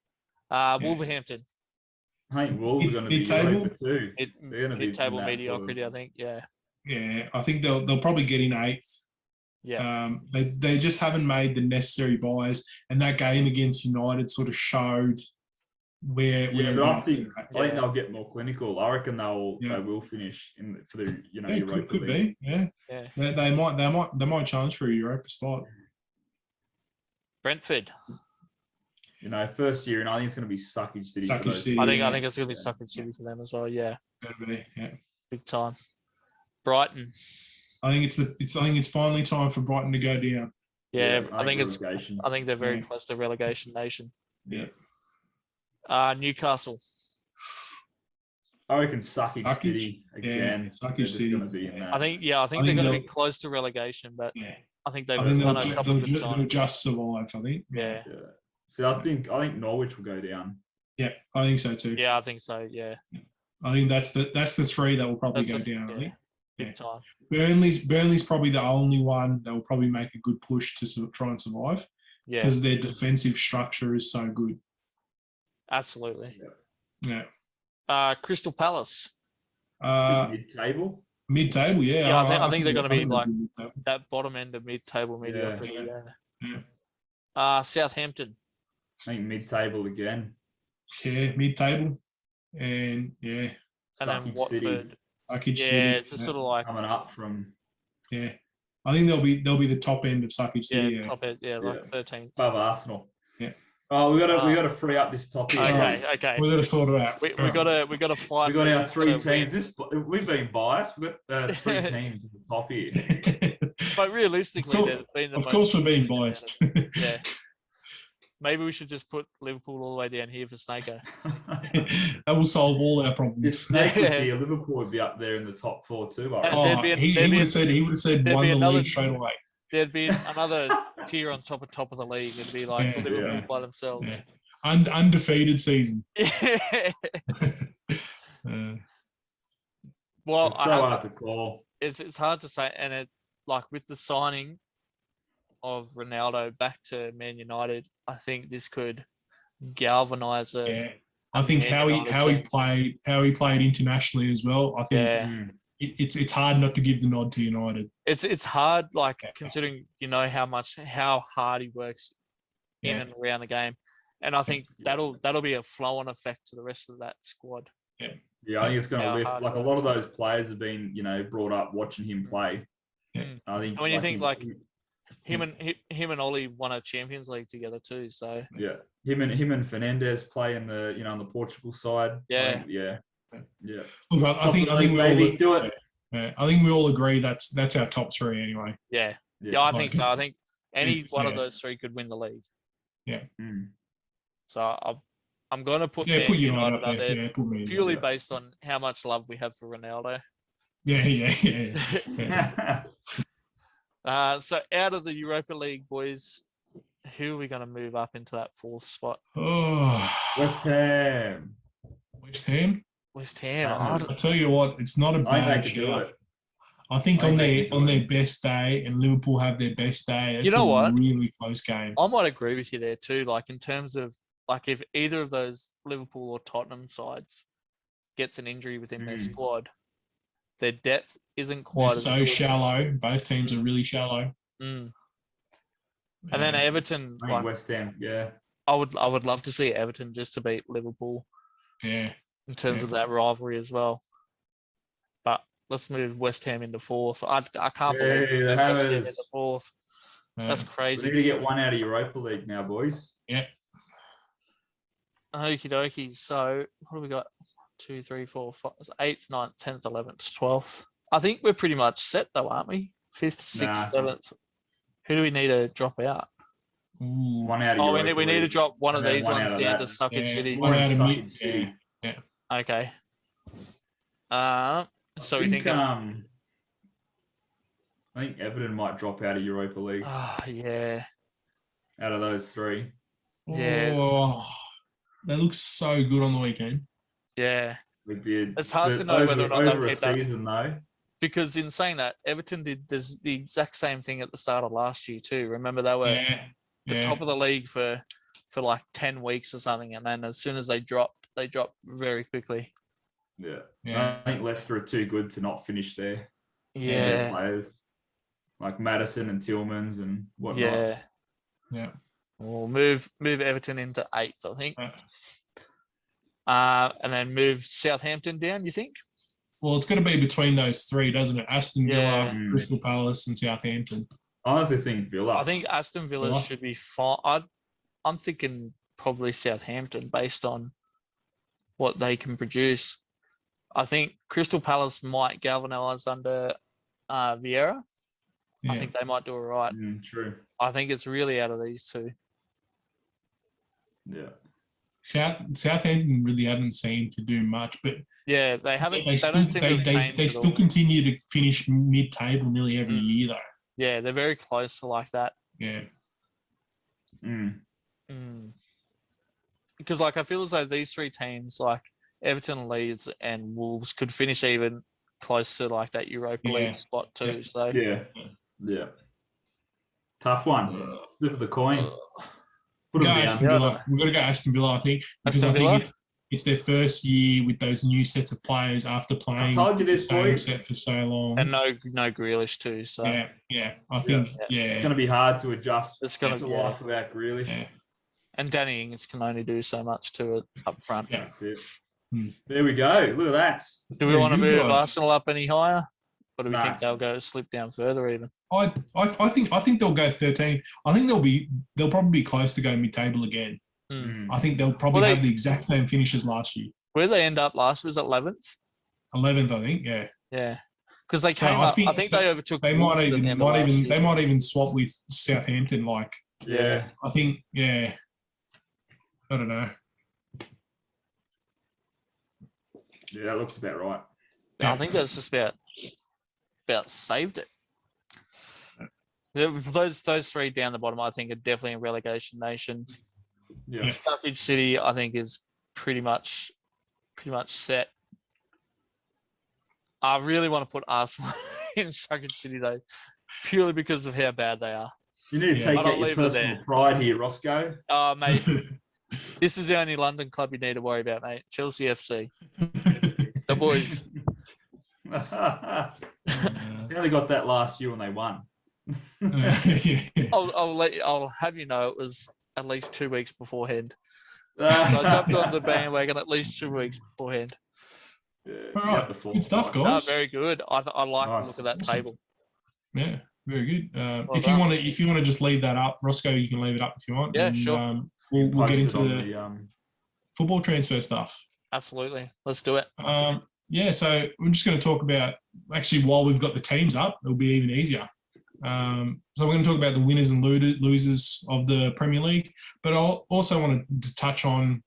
Wolverhampton. I think Wolves are going to be Europa too. They're going to be mid-table mediocrity, I think. Yeah. Yeah, I think they'll probably get in 8th. Yeah. They just haven't made the necessary buys, and that game against United sort of showed where. But I think they'll get more clinical. I reckon they will finish for the Europa could League. be. Yeah. They might challenge for a Europa spot. Brentford. First year, and I think it's going to be Suckage City. I think it's going to be Suckage City for them as well. Yeah. Better be. Yeah. Big time. Brighton. I think it's finally time for Brighton to go down. Yeah, I think they're very close to relegation nation. Yeah. Newcastle. I reckon Suckage City again. Suckage City. Going to be in that. I think they're going to be close to relegation, but I think they've done a couple of good signs. They'll just survive. I think. Yeah. So I think Norwich will go down. Yeah, I think so too. Yeah, I think so. Yeah. I think that's the 3 that will probably go down. I think. Big time. Burnley's probably the only one that will probably make a good push to try and survive. Yeah. Because their defensive structure is so good. Absolutely. Yeah. Crystal Palace. Mid-table. Mid-table, yeah. Yeah, I think they're going to be like that bottom end of mid-table mediocrity. Yeah. Southampton. I think mid-table again. Yeah, mid-table, and and then Watford. Suckage City. Yeah, just sort of like coming up from. Yeah, I think they'll be the top end of Suckage City. Top end, like 13th. Above Arsenal. Yeah. Oh, we got to free up this topic. Okay. We got to sort it out. We got to fight. We got our 3 teams. We've been biased. We've got 3 teams at the top here. But realistically, they've been the most. Of course, we're being biased. Yeah. Maybe we should just put Liverpool all the way down here for Snako. That will solve all our problems. If Snake was here, Liverpool would be up there in the top 4 too. He would have said won the league straight away. There'd be another tier on top of the league. It'd be like Liverpool by themselves. Yeah. Undefeated season. Well, it's so hard to call. It's hard to say, and it with the signing of Ronaldo back to Man United, I think this could galvanise I think how he played internationally as well. I think it's hard not to give the nod to United. It's hard, considering how hard he works in and around the game, and I think that'll be a flow-on effect to the rest of that squad. Yeah, I think it's going to lift. A lot of those players have been ven up watching him play. Yeah. I think. When you think him and Ollie won a Champions League together too. So him and Fernandes play in the on the Portugal side. Look, I think we all I think we all agree that's our top 3 anyway. Yeah, I think so. I think any one of those 3 could win the league. Yeah. So I'm going to put United up there purely based on how much love we have for Ronaldo. Yeah. So out of the Europa League, boys, who are we going to move up into that 4th spot? Oh, West Ham. West Ham. West Ham. I tell you what, it's not a bad shout. I think on their best day, and Liverpool have their best day, it's a really close game. I might agree with you there too. Like in terms of like if either of those Liverpool or Tottenham sides gets an injury within their squad, their depth isn't quite They're so shallow. Both teams are really shallow. And then Everton, like, West Ham, yeah. I would love to see Everton just to beat Liverpool. Yeah. In terms of that rivalry as well. But let's move West Ham into fourth. I can't believe West Ham into fourth. That's crazy. We need to get one out of Europa League now, boys. Yeah. Okie dokie. So what have we got? 2, 3, 4, 5, 8th, 9th, 10th, 11th, 12th. I think we're pretty much set though, aren't we? 5th, 6th, 7th. Who do we need to drop out? One out of we need to drop one of these ones down to Suckage City. One out of City. Yeah. Okay. So we think I think Everton might drop out of Europa League. Yeah. Out of those three. Yeah. Oh, they look so good on the weekend. Yeah. We did. It's hard to know whether or not they'll keep that. Season, though. Because in saying that, Everton did the exact same thing at the start of last year too. Remember they were the top of the league for like 10 weeks or something, and then as soon as they dropped very quickly. Yeah. I think Leicester are too good to not finish there. Yeah. Players like Maddison and Tillmans and whatnot. Yeah. We'll move Everton into 8th, I think. And then move Southampton down, you think? Well, it's going to be between those three, doesn't it? Aston Villa, Crystal Palace, and Southampton. I honestly think Villa. I think Aston Villa should be fine. I'm thinking probably Southampton based on what they can produce. I think Crystal Palace might galvanise under Vieira. Yeah. I think they might do all right. True. I think it's really out of these two. Yeah. Southampton really haven't seemed to do much, but yeah, they haven't. They still continue to finish mid-table nearly every year, though. Yeah, they're very close to like that. Yeah. Because like I feel as though these three teams, like Everton, Leeds, and Wolves, could finish even close to like that Europa League spot too. So yeah. Tough one. Flip of the coin. We've got to go Aston Villa, I think. Because I think it's their first year with those new sets of players after playing the same set for so long. And no Grealish too. So yeah. I think it's going to be hard to adjust. It's going to life without Grealish. Yeah. And Danny Ings can only do so much to it up front. Yeah. That's it. There we go. Look at that. Do we want to move Arsenal up any higher? Or do we think they'll go slip down further even? I think they'll go 13. I think they'll probably be close to going mid-table again. I think they'll probably have the exact same finish as last year. Where they end up last was 11th. 11th, I think. Yeah. Yeah. Because they came up. I think they overtook. They might even swap with Southampton. Like. Yeah. I think. Yeah. I don't know. Yeah, that looks about right. I think that's just about saved it. Those three down the bottom, I think, are definitely a relegation nation. Yeah. Suckage City, I think, is pretty much set. I really want to put Arsenal in Suckage City though, purely because of how bad they are. You need to take out your personal pride here, Roscoe. Oh, mate. This is the only London club you need to worry about, mate. Chelsea FC. The boys. They only got that last year when they won. I'll have you know it was at least 2 weeks beforehand. So I jumped on the bandwagon at least 2 weeks beforehand. All right, good stuff, guys. No, very good. I like the look of that table. Yeah, very good. If you want to just leave that up, Roscoe, you can leave it up if you want. Yeah, sure. We'll get into the football transfer stuff. Absolutely, let's do it. So we're just going to talk about actually while we've got the teams up, it'll be even easier. So we're going to talk about the winners and losers of the Premier League, but I also wanted to touch on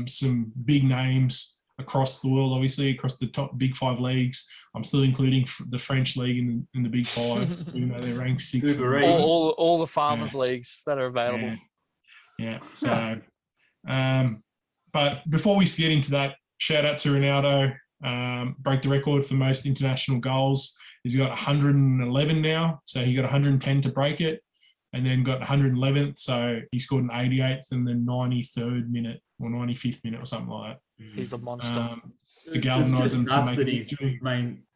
some big names across the world, obviously across the top big five leagues. I'm still including the French league in the big five, even though they're ranked 6th. All the farmers leagues that are available. Yeah. So, but before we get into that, shout out to Ronaldo. Broke the record for most international goals. He's got 111 now, so he got 110 to break it, and then got 111th, so he scored an 88th and then 93rd minute or 95th minute or something like that. He's a monster. To galvanise them to make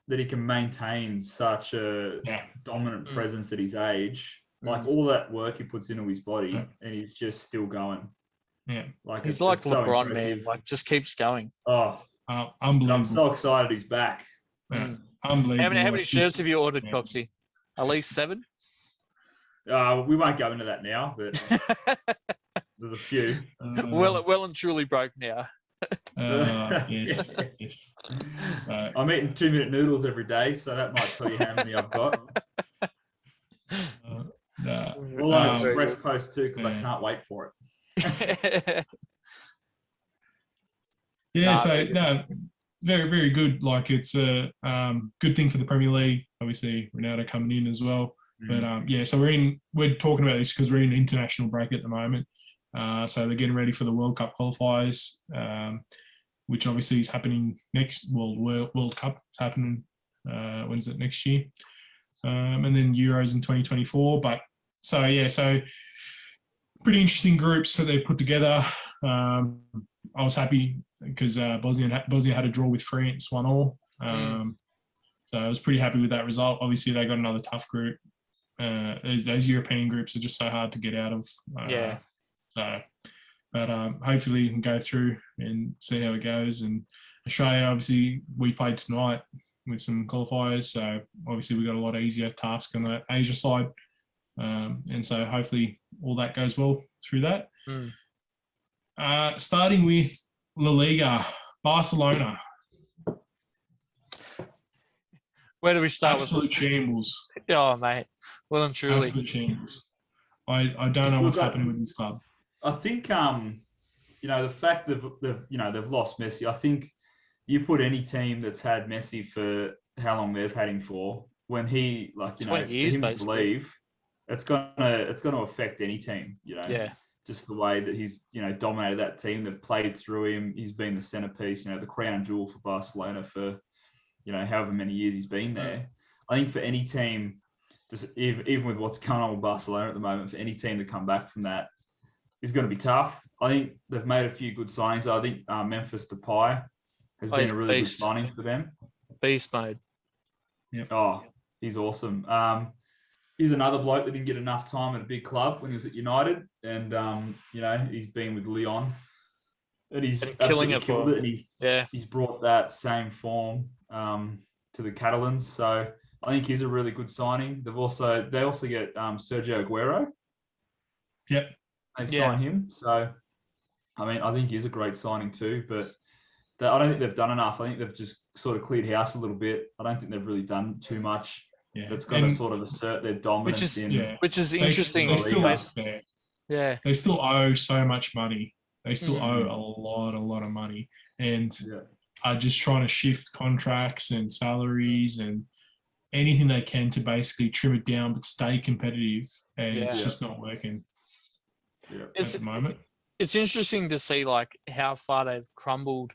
that he can maintain such a dominant presence at his age. Like all that work he puts into his body, and he's just still going. Yeah, like he's like LeBron, man. Like just keeps going. Oh, unbelievable! I'm so excited he's back. Yeah. Unbelievable. How many shirts have you ordered, Coxie? At least 7? We won't go into that now, but there's a few. Well and truly broke now. Yes. I'm eating 2-minute noodles every day, so that might tell you how many I've got. Well, on Express Post too, because I can't wait for it. Very, very good. Like it's a good thing for the Premier League. Obviously, Ronaldo coming in as well. But so we're talking about this because we're in international break at the moment. So they're getting ready for the World Cup qualifiers, which obviously is happening next. World Cup is happening. When's it next year? And then Euros in 2024. But so pretty interesting groups that they put together. I was happy because Bosnia had a draw with France 1-1. So I was pretty happy with that result. Obviously, they got another tough group. Those European groups are just so hard to get out of. But hopefully we can go through and see how it goes. And Australia, obviously, we played tonight with some qualifiers. So obviously we got a lot easier task on the Asia side. And so hopefully all that goes well through that. Starting with La Liga, Barcelona. Where do we start Absolute shambles. Oh, mate. Well and truly. Absolute shambles. I don't know what's happening with this club. I think, the fact that they've lost Messi, I think you put any team that's had Messi for how long they've had him for, when he, 20 years, for him basically. to leave, it's gonna affect any team, Yeah. Just the way that he's, dominated that team. They've played through him. He's been the centerpiece, the crown jewel for Barcelona for, however many years he's been there. I think for any team, just even with what's going on with Barcelona at the moment, for any team to come back from that is going to be tough. I think they've made a few good signings. I think Memphis Depay has been a really good signing for them. Beast mode. Yeah. Oh, he's awesome. He's another bloke that didn't get enough time at a big club when he was at United, and he's been with Lyon, and he's killing it for it. And he's brought that same form to the Catalans. So I think he's a really good signing. They also get Sergio Aguero. Yep. They signed him. So, I think he's a great signing too. But I don't think they've done enough. I think they've just sort of cleared house a little bit. I don't think they've really done too much. Yeah. That's going to sort of assert their dominance which is interesting. They still owe so much money. They still owe a lot of money. And are just trying to shift contracts and salaries and anything they can to basically trim it down but stay competitive. And it's just not working at the moment. It's interesting to see how far they've crumbled,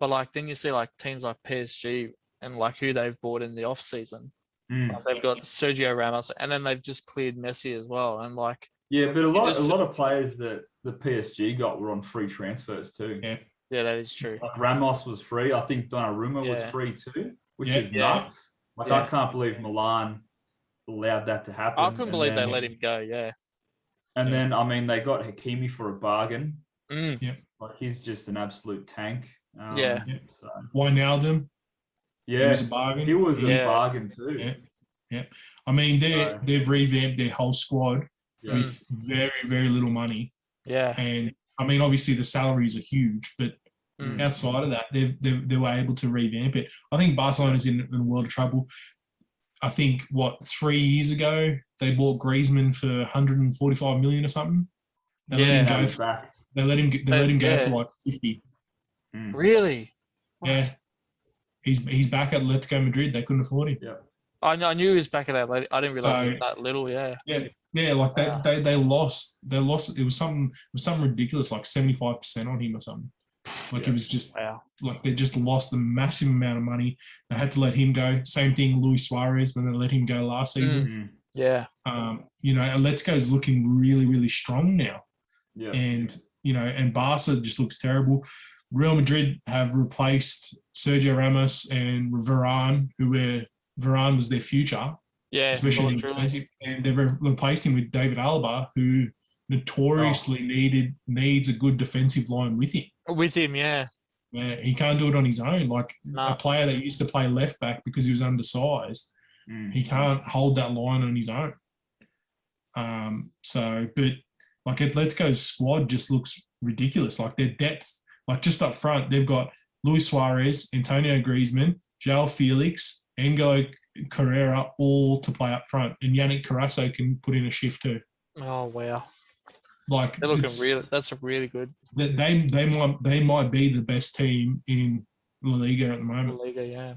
but then you see teams like PSG and who they've bought in the off season. They've got Sergio Ramos, and then they've just cleared Messi as well. And but a lot of players that the PSG got were on free transfers too. Yeah, that is true. Ramos was free. I think Donnarumma was free too, which is nuts. I can't believe Milan allowed that to happen. I couldn't believe they let him go. Yeah. And then they got Hakimi for a bargain. He's just an absolute tank. So. Wijnaldum. Yeah, he was a bargain. He was a bargain too. Yeah. They've revamped their whole squad with very, very little money. Yeah. And obviously the salaries are huge, but outside of that, they were able to revamp it. I think Barcelona's in a world of trouble. I think 3 years ago they bought Griezmann for 145 million or something. They let him go for 50. Really? What? Yeah. He's back at Atletico Madrid. They couldn't afford him. Yeah. I knew he was back at Atletico. I didn't realize it was that little. Yeah. Yeah. They lost. It was something ridiculous, 75% on him or something. Like it was just wow. like they just lost a massive amount of money. They had to let him go. Same thing, Luis Suarez, when they let him go last season. Yeah. Atletico is looking really, really strong now. Yeah. And, and Barca just looks terrible. Real Madrid have replaced Sergio Ramos and Varane, Varane was their future. Yeah. Especially and they've replaced him with David Alaba, who notoriously needs a good defensive line with him. With him, yeah. Yeah, he can't do it on his own. Like a player that used to play left back because he was undersized, he can't hold that line on his own. But like Atletico's squad just looks ridiculous. Like their depth, like just up front, they've got Luis Suarez, Antonio Griezmann, João Felix, Angelo Carrera, all to play up front, and Yannick Carrasco can put in a shift too. Oh wow! Like they're looking really. That's a really good. They might be the best team in La Liga at the moment. La Liga, yeah.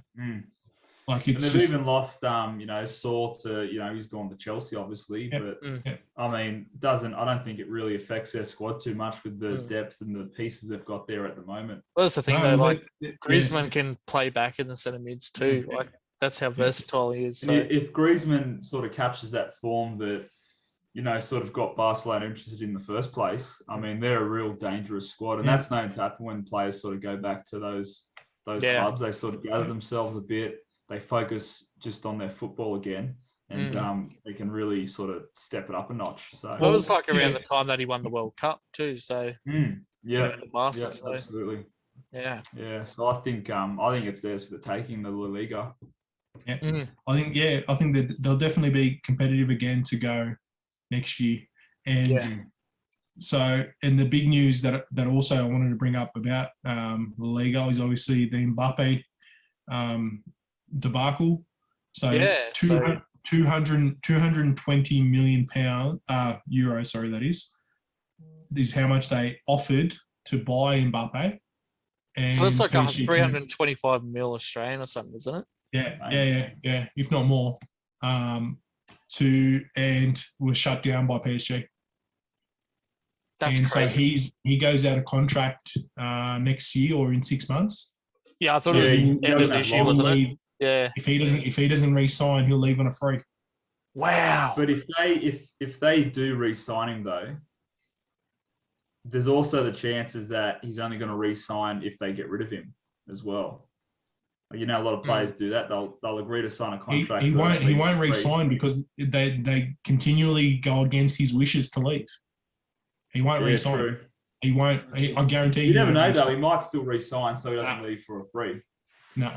Like and they've even lost, Saul to, he's gone to Chelsea, obviously. But I mean, I don't think it really affects their squad too much with the depth and the pieces they've got there at the moment. Well, that's the thing, though. Like Griezmann can play back in the centre mids too. Like that's how versatile he is. So. If Griezmann sort of captures that form that, sort of got Barcelona interested in the first place, I mean, they're a real dangerous squad, and that's known to happen when players sort of go back to those clubs. They sort of gather themselves a bit. They focus just on their football again, and they can really sort of step it up a notch. So it was like around the time that he won the World Cup too. So absolutely. Yeah. So I think it's theirs for the taking, the La Liga. Yeah, I think that they'll definitely be competitive again to go next year, and so the big news that also I wanted to bring up about La Liga is obviously the Mbappe debacle. So 220 million euros, sorry, that is how much they offered to buy Mbappe. And so that's like 325 mil Australian or something, isn't it? Yeah, if not more. And was shut down by PSG. That's crazy. So he goes out of contract next year or in 6 months. Yeah, I thought it was end of this year, wasn't it? Yeah. If he doesn't re-sign, he'll leave on a free. Wow. But if they do re-sign him though, there's also the chances that he's only going to re-sign if they get rid of him as well. A lot of players do that. They'll agree to sign a contract. He won't re-sign because they continually go against his wishes to leave. He won't re-sign. True. He won't. I guarantee you. Never know though. He might still re-sign so he doesn't leave for a free. No.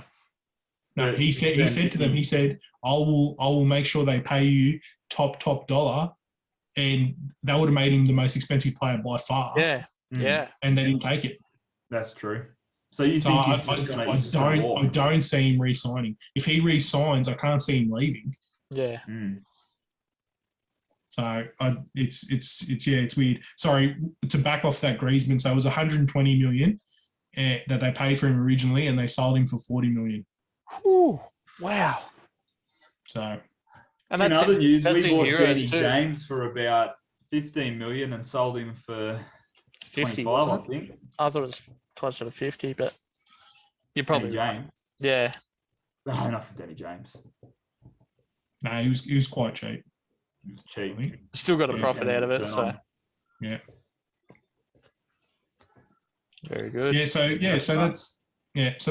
He said to them. He said, "I will make sure they pay you top dollar," and that would have made him the most expensive player by far. Yeah. And they didn't take it. That's true. So you think I don't see him re-signing. If he re-signs, I can't see him leaving. Yeah. So it's weird. Sorry, to back off that Griezmann. So it was 120 million that they paid for him originally, and they sold him for 40 million. Ooh, wow. So. And that's in other news, we bought Danny James for about 15 million and sold him for 50, 25, I think. I thought it was closer to 50, but you're probably James. Yeah. No, not for Danny James. No, he was quite cheap. He was cheap. Still got a profit out of it, so. Yeah. Very good. So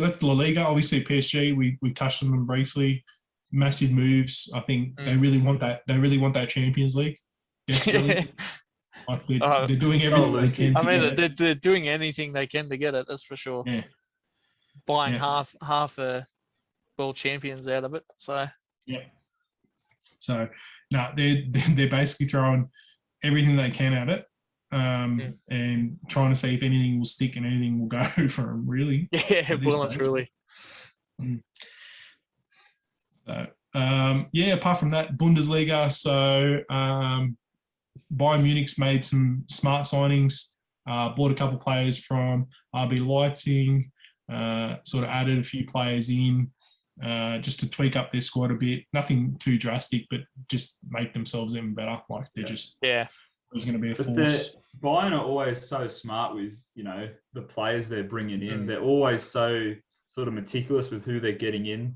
that's La Liga. Obviously, PSG. We touched on them briefly. Massive moves. I think they really want that. They really want that Champions League. Like they're doing everything they can. I mean, they're doing anything they can to get it. That's for sure. Yeah. Buying half a world champions out of it. So. Yeah. So they're basically throwing everything they can at it. And trying to see if anything will stick and anything will go for them, really. Yeah, well and truly. So, apart from that, Bundesliga. So, Bayern Munich's made some smart signings, bought a couple of players from RB Leipzig, sort of added a few players in just to tweak up their squad a bit. Nothing too drastic, but just make themselves even better. Like they're just was going to be a But force. Bayern are always so smart with, the players they're bringing in. Mm. They're always so sort of meticulous with who they're getting in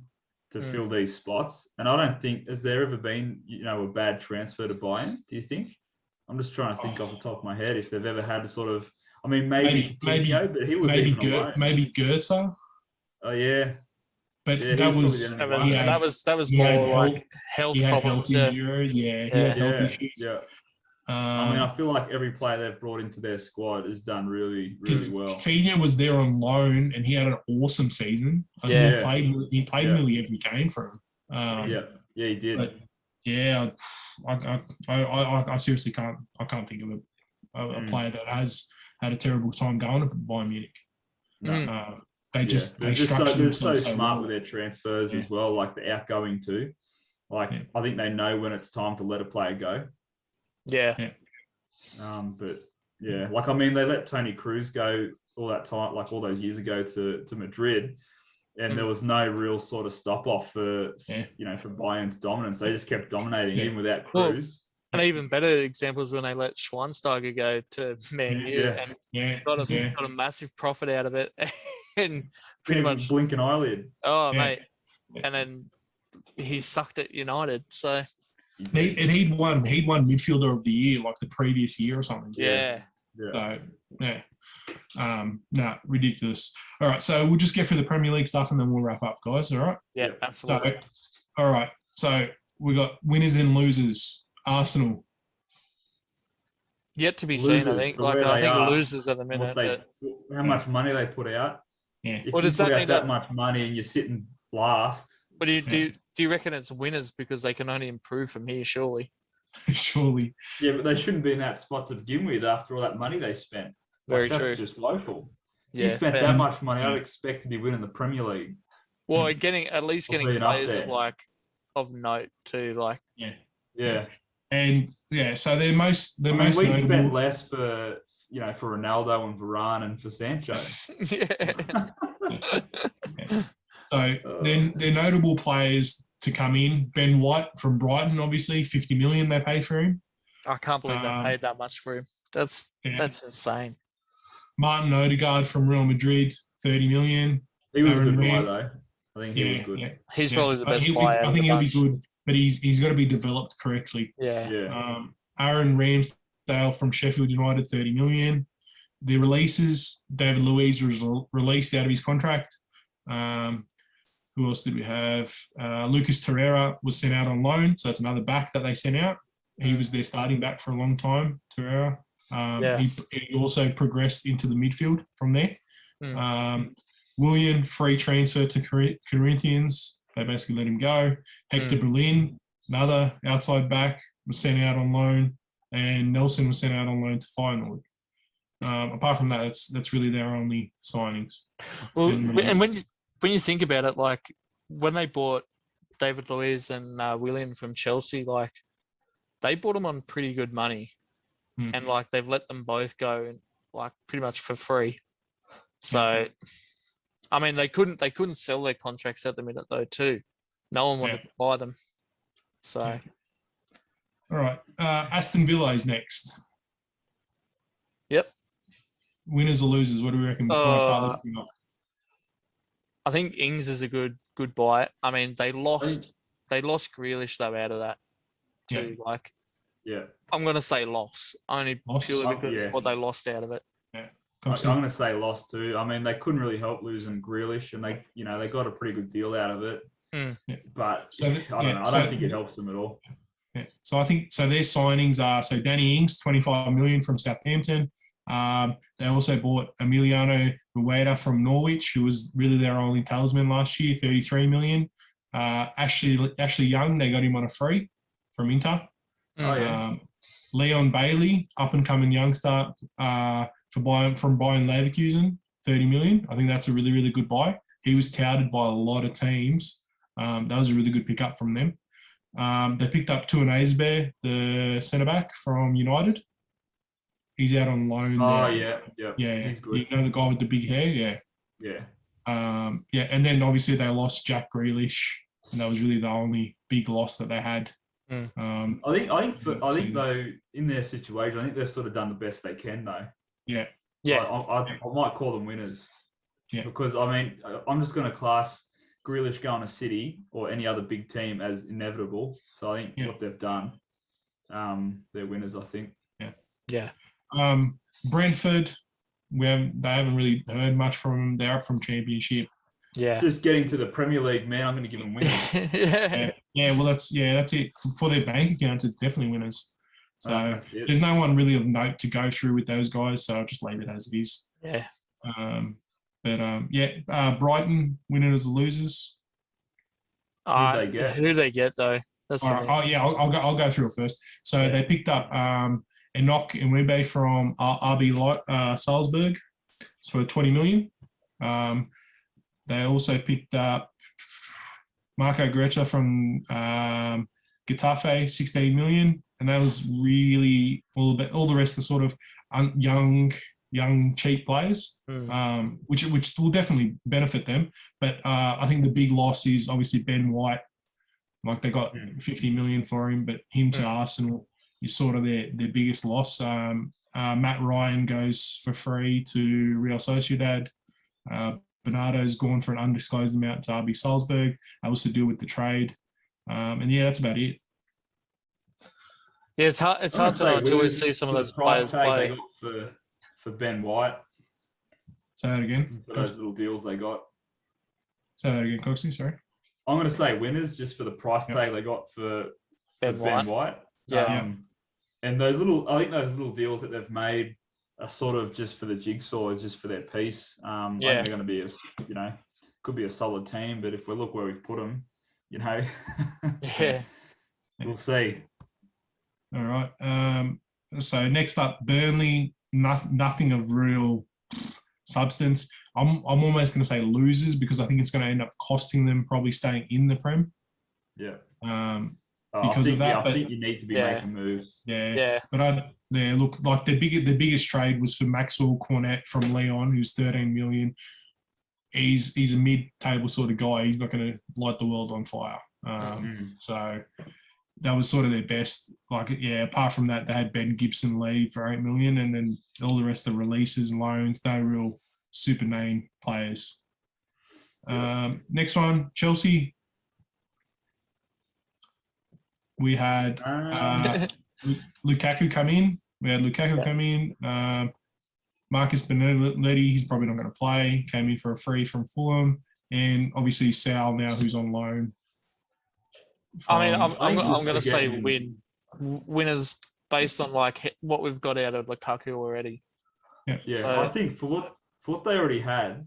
to fill these spots. And I don't think, has there ever been, a bad transfer to Bayern, do you think? I'm just trying to think off the top of my head if they've ever had a sort of, maybe Coutinho, but he was even alone. Maybe Goethe. Oh, yeah. But Yeah, that was more like health problems. Injuries, he had health issues. Yeah. I feel like every player they've brought into their squad has done really, really well. Coutinho was there on loan, and he had an awesome season. He played nearly every game for him. He did. But yeah, I seriously can't think of a player that has had a terrible time going to Bayern Munich. No. They're so smart with their transfers as well, like the outgoing too. Like I think they know when it's time to let a player go. Yeah. But they let Toni Kroos go all that time, like all those years ago to Madrid, and there was no real sort of stop off for Bayern's dominance. They just kept dominating even without Kroos. An even better example is when they let Schweinsteiger go to Man U and got a massive profit out of it, and pretty much blink an eyelid. Oh, mate, and then he sucked at United. So he'd won midfielder of the year like the previous year or something. Ridiculous. All right, so we'll just get through the Premier League stuff and then we'll wrap up, guys. All right. Yeah, absolutely. All right, so we got winners and losers. Arsenal. Yet to be seen, I think. I think losers at the minute. How much money they put out? Yeah. If you put out that much money and you're sitting last. But do you reckon it's winners because they can only improve from here? Surely. Surely. Yeah, but they shouldn't be in that spot to begin with after all that money they spent. Very true. That's just woeful. Yeah, you spent that much money. I'd expect to be winning the Premier League. Well, getting players of note too, Yeah. And so they're most notable. Spent less for Ronaldo and Varane and for Sancho. So then they're notable players to come in. Ben White from Brighton, obviously, 50 million they paid for him. I can't believe they paid that much for him. That's insane. Martin Odegaard from Real Madrid, 30 million. He was a good buy though. I think he was good. Yeah. He's probably the best player. I think he'll be good. But he's got to be developed correctly. Yeah. Aaron Ramsdale from Sheffield United, 30 million. The releases, David Luiz was released out of his contract. Who else did we have? Lucas Torreira was sent out on loan, so that's another back that they sent out. He was their starting back for a long time, Torreira. He also progressed into the midfield from there. Willian, free transfer to Corinthians. They basically let him go. Hector Berlin, another outside back, was sent out on loan, and Nelson was sent out on loan to Feyenoord. Apart from that, that's really their only signings. Well, and when you think about it, like when they bought David Luiz and Willian from Chelsea, like they bought them on pretty good money, and like they've let them both go like pretty much for free. So. I mean, they couldn't sell their contracts at the minute though too. No one wanted to buy them. So, all right, Aston Villa is next. Yep. Winners or losers? What do we reckon before I start listing off? I think Ings is a good buy. I mean, they lost Grealish though out of that too. I'm gonna say loss only purely because of what they lost out of it. Yeah. I'm going to say lost too. I mean, they couldn't really help losing Grealish, and they got a pretty good deal out of it. But I don't think it helps them at all. Yeah. So I think their signings are Danny Ings, 25 million from Southampton. They also bought Emiliano Rueda from Norwich, who was really their only talisman last year, 33 million. Ashley Young, they got him on a free from Inter. Leon Bailey, up and coming youngster. From Bayern Leverkusen, 30 million. I think that's a really, really good buy. He was touted by a lot of teams. That was a really good pickup from them. They picked up Tuan Azerbeh, the centre-back from United. He's out on loan. Yeah. He's good. You know the guy with the big hair? Yeah. And then obviously they lost Jack Grealish, and that was really the only big loss that they had I think though, in their situation, I think they've sort of done the best they can though. Yeah. I might call them winners. Yeah. Because I mean, I'm just going to class Grealish going to City or any other big team as inevitable. So I think what they've done, they're winners. I think. Yeah. Brentford, they haven't really heard much from them. They're up from Championship. Yeah. Just getting to the Premier League, man. I'm going to give them winners. Well, that's it for their bank accounts. It's definitely winners. So there's no one really of note to go through with those guys. So I'll just leave it as it is. Yeah. Brighton winners or losers. Who do they get though? That's I'll go through it first. So they picked up Enoch Nwebe from RB Salzburg for 20 million. They also picked up Marco Grecha from Getafe, 16 million, and that was really all the rest are sort of young cheap players, which will definitely benefit them. But I think the big loss is obviously Ben White. Like they got 50 million for him, but him to Arsenal is sort of their biggest loss. Matt Ryan goes for free to Real Sociedad. Bernardo's gone for an undisclosed amount to RB Salzburg. That was to do with the trade. That's about it. Yeah, it's hard to always see some of those players play. They got for Ben White. Say that again. For those little deals they got. Say that again, Coxie, sorry. I'm going to say winners just for the price tag they got for Ben White. And those little deals that they've made are sort of just for the jigsaw, just for their piece. I think they're going to be could be a solid team, but if we look where we've put them, we'll see. All right. So next up, Burnley. Nothing of real substance. I'm almost going to say losers because I think it's going to end up costing them probably staying in the Prem. Yeah. Because of that, I think you need to be making moves. Yeah. But look, like the biggest trade was for Maxwell Cornet from Lyon, who's 13 million. He's a mid-table sort of guy. He's not going to light the world on fire. So that was sort of their best. Apart from that, they had Ben Gibson leave for 8 million, and then all the rest of releases and loans, no real super name players. Next one, Chelsea. We had Lukaku come in. Marcus Benedetti, he's probably not going to play. Came in for a free from Fulham. And obviously Sal now, who's on loan. I'm going to say winners based on what we've got out of Lukaku already. Yeah. So, I think for what they already had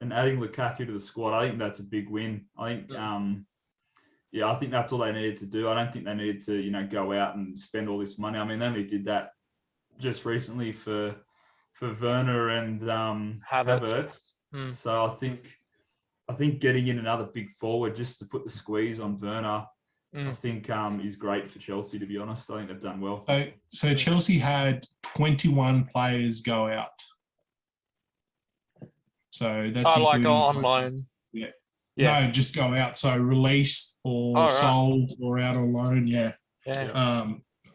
and adding Lukaku to the squad, I think that's a big win. I think I think that's all they needed to do. I don't think they needed to, go out and spend all this money. I mean, they only did that just recently for Werner and Havertz. So I think getting in another big forward just to put the squeeze on Werner, I think is great for Chelsea, to be honest. I think they've done well. So Chelsea had 21 players go out. So that's on loan. Yeah. No, just go out. So released or sold or out on loan. Yeah.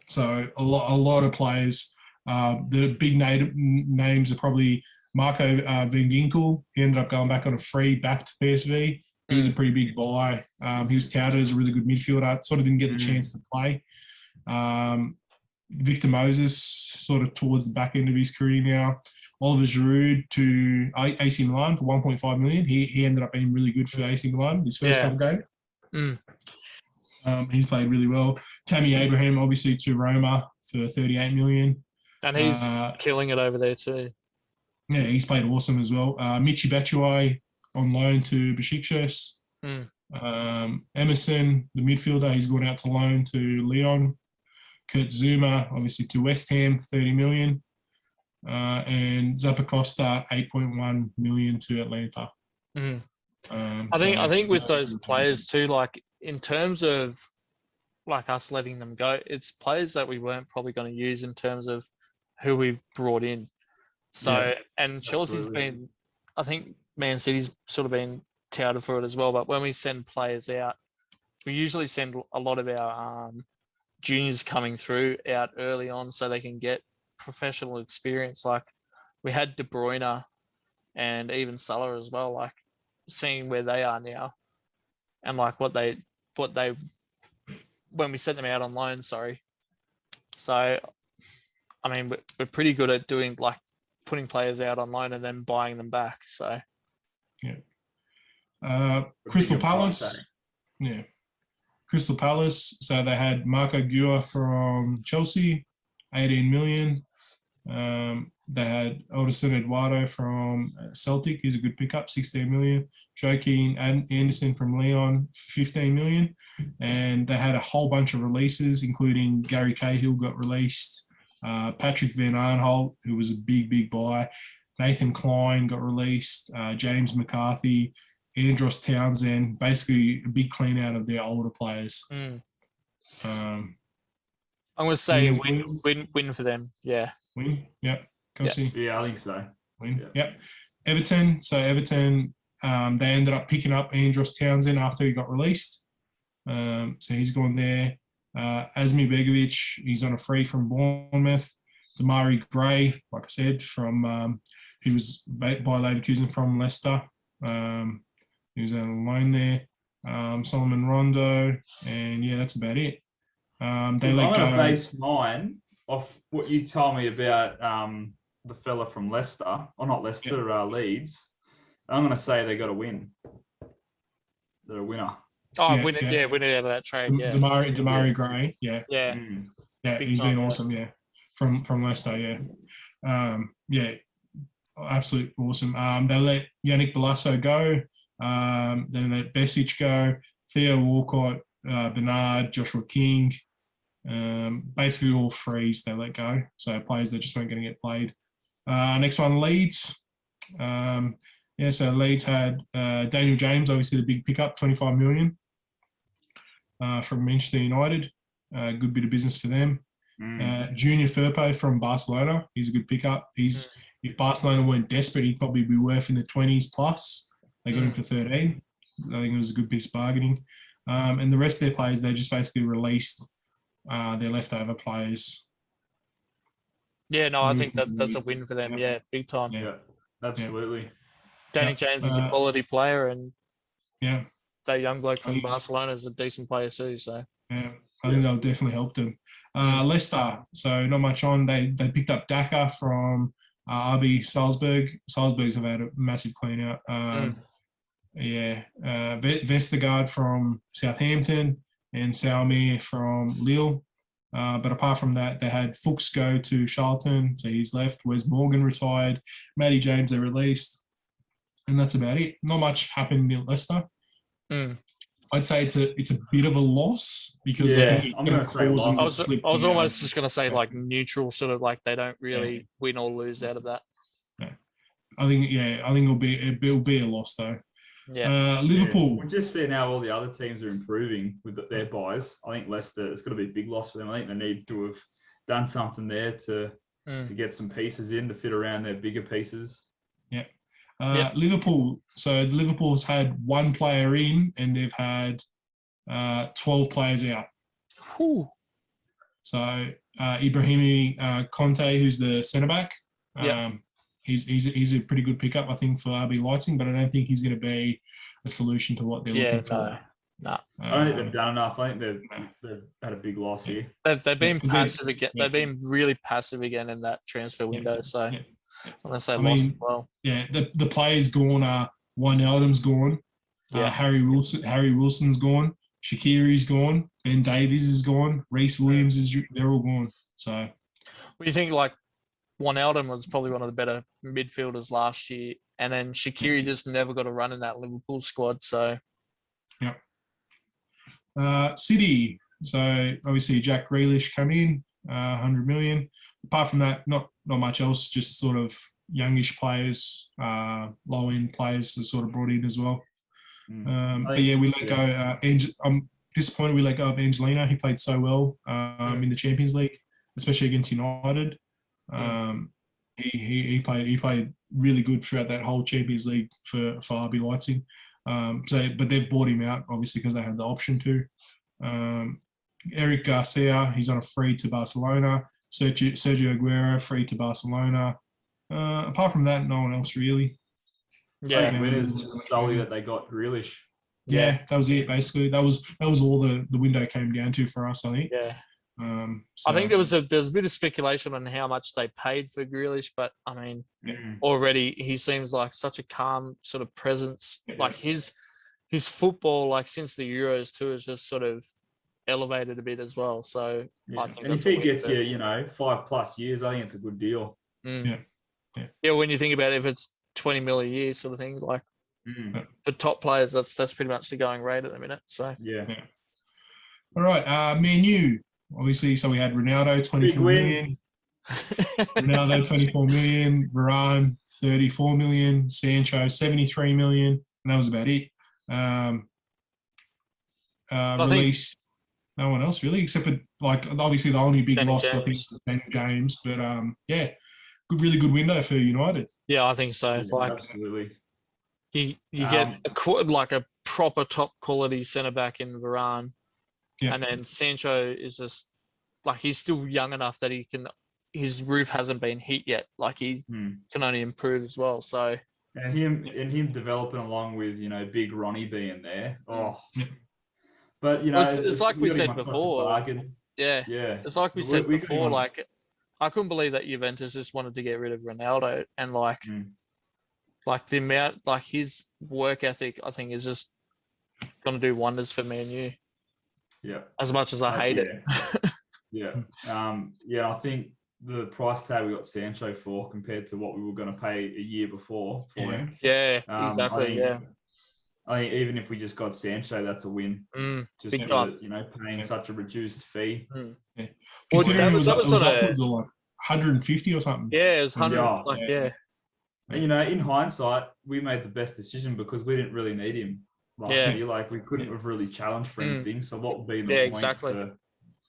So a lot of players. The big names are probably Marco Van Ginkel. He ended up going back on a free back to PSV. He was a pretty big buy. He was touted as a really good midfielder. Sort of didn't get the chance to play. Victor Moses sort of towards the back end of his career now. Oliver Giroud to AC Milan for 1.5 million. He ended up being really good for AC Milan his first couple games. He's played really well. Tammy Abraham obviously to Roma for 38 million. And he's killing it over there too. Yeah, he's played awesome as well. Michy Batshuayi on loan to Besiktas. Emerson, the midfielder, he's gone out to loan to Lyon. Kurt Zuma, obviously to West Ham, 30 million. And Zappacosta, 8.1 million to Atlanta. I think with those players too, in terms of us letting them go, it's players that we weren't probably going to use in terms of who we've brought in. So, and Chelsea's been, I think Man City's sort of been touted for it as well. But when we send players out, we usually send a lot of our juniors coming through out early on so they can get professional experience. Like we had De Bruyne and even Salah as well, like seeing where they are now and like what they when we sent them out on loan, sorry. So, I mean, we're pretty good at doing like putting players out on loan and then buying them back. So, yeah. Crystal Palace. Yeah. Crystal Palace. So they had Marco Gua from Chelsea, 18 million. They had Alderson Eduardo from Celtic. He's a good pickup, 16 million. Joaquin Anderson from Leon, 15 million. And they had a whole bunch of releases, including Gary Cahill got released, Patrick Van Arnholt, who was a big buy. Nathan Klein got released, James McCarthy, Andros Townsend, basically a big clean out of their older players. I'm going to say win for them. Yeah. Win? Yep. Yeah, I think so. Win. Yep. Everton. So Everton, they ended up picking up Andros Townsend after he got released. So he's gone there. Asmi Begovic, he's on a free from Bournemouth. Damari Gray, like I said, from he was by Leverkusen from Leicester. He was on loan there. Solomon Rondo, and yeah, that's about it. I'm going to base mine off what you told me about the fella from Leicester, or not Leicester, Leeds. I'm going to say they got a win. They're a winner. Oh, winner out of that trade. Yeah, Damari Gray. Yeah. Big he's been awesome. Yeah, from Leicester. Yeah, absolutely awesome. They let Yannick Balasso go. Then let Besic go. Theo Walcott, Bernard, Joshua King. Basically all frees they let go. So players that just weren't going to get played. Next one, Leeds. So Leeds had Daniel James, obviously the big pickup, 25 million from Manchester United. Good bit of business for them. Junior Firpo from Barcelona. He's a good pickup. If Barcelona weren't desperate, he'd probably be worth in the 20s plus. They got him for 13. I think it was a good piece of bargaining. And the rest of their players, they just basically released their leftover players. Yeah, no, I think that's a win for them. Yeah, big time. Yeah, absolutely. Danny James is a quality player, and that young bloke from Barcelona is a decent player too. So I think they'll definitely help them. Leicester, so not much on. They picked up Daka from RB Salzburg. Salzburg's have had a massive clean out. Vestergaard from Southampton and Salmi from Lille. But apart from that, they had Fuchs go to Charlton, so he's left. Wes Morgan retired. Matty James they released. And that's about it. Not much happened in Leicester. I'd say it's a bit of a loss because I'm going to say loss. I was almost just going to say like neutral, sort of like they don't really win or lose out of that. I think it'll be a loss though. Liverpool. We just see now all the other teams are improving with their buys. I think Leicester, it's going to be a big loss for them. I think they need to have done something there to get some pieces in to fit around their bigger pieces. Liverpool. So Liverpool's had one player in, and they've had 12 players out. Whew. So Ibrahimi Conte, who's the centre back, he's a pretty good pickup, I think, for RB Leipzig, but I don't think he's going to be a solution to what they're looking for. No. I don't think they've done enough. I think they've had a big loss here. They've been passive again. They've been really passive again in that transfer window. So I'm going to say lost as well. Yeah, the players gone are Wijnaldum's gone. Harry Wilson's gone. Shaqiri's gone. Ben Davies is gone. Reece Williams they're all gone. So what do you think? Like Wijnaldum was probably one of the better midfielders last year, and then Shaqiri just never got a run in that Liverpool squad. So City. So obviously Jack Grealish come in, 100 million. Apart from that, not much else. Just sort of youngish players, low end players are sort of brought in as well. But we let go. I'm disappointed we let go of Angelino. He played so well in the Champions League, especially against United. He played really good throughout that whole Champions League for RB Leipzig. But they've bought him out obviously because they had the option to. Eric Garcia, he's on a free to Barcelona. Sergio Aguero, free to Barcelona. Apart from that, no one else really. Yeah. I think winners just solely that they got Grealish. Yeah, that was it basically. That was all the window came down to for us, I think. Yeah. So, I think there was a bit of speculation on how much they paid for Grealish, but I mean, already he seems like such a calm sort of presence. Yeah. Like his football, like since the Euros too, has just sort of elevated a bit as well. So I think, and if he gets you, 5+ years, I think it's a good deal. Yeah. When you think about it, if it's 20 mil a year sort of thing, like for top players, that's pretty much the going rate at the minute. So yeah. All right, Man U. Obviously, so we had Ronaldo, 24 million. Ronaldo, 24 million. Varane, 34 million. Sancho, 73 million. And that was about it. Released no one else really, except for like obviously the only big loss I think was Ben James. But really good window for United. Yeah, I think so. Yeah, like absolutely. you get a proper top quality centre back in Varane. Yeah. And then Sancho is just like he's still young enough that his roof hasn't been hit yet. Like he can only improve as well. So him developing along with Big Ronnie being there. Oh, but it's like we said before. Yeah, it's like we said before. Like I couldn't believe that Juventus just wanted to get rid of Ronaldo and like the amount, like his work ethic, I think is just going to do wonders for Man U. Yeah. As much as I hate it. Yeah. I think the price tag we got Sancho for compared to what we were going to pay a year before for him. Yeah, exactly. I think even if we just got Sancho, that's a win. Just big time. Paying such a reduced fee. Yeah. Considering it was upwards of like 150 or something. Yeah, it was 100. And, in hindsight, we made the best decision because we didn't really need him last year. Like we couldn't have really challenged for anything. So what would be the point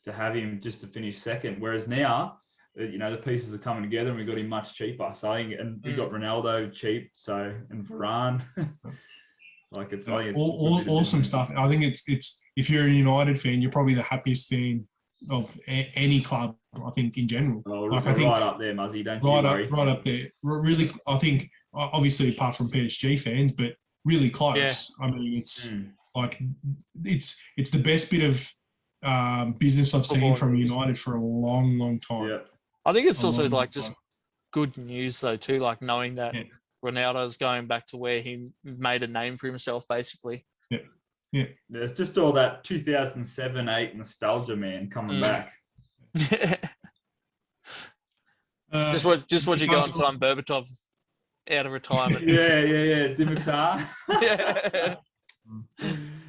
to have him just to finish second? Whereas now, the pieces are coming together and we got him much cheaper. So I think, and we got Ronaldo cheap. So and Varane, I think it's awesome stuff. I think it's if you're a United fan, you're probably the happiest fan of any club. I think in general, I think right up there, Muzzy. Don't you worry. Right up there. Really, I think obviously apart from PSG fans, but really close. Yeah. I mean, it's like it's the best bit of business I've seen from United for a long, long time. Yeah. I think it's also like just good news though too, like knowing that Ronaldo's going back to where he made a name for himself, basically. Yeah. There's just all that 2007-8 nostalgia, man, coming back. just what you got on sign Berbatov out of retirement. Yeah. Dimitar.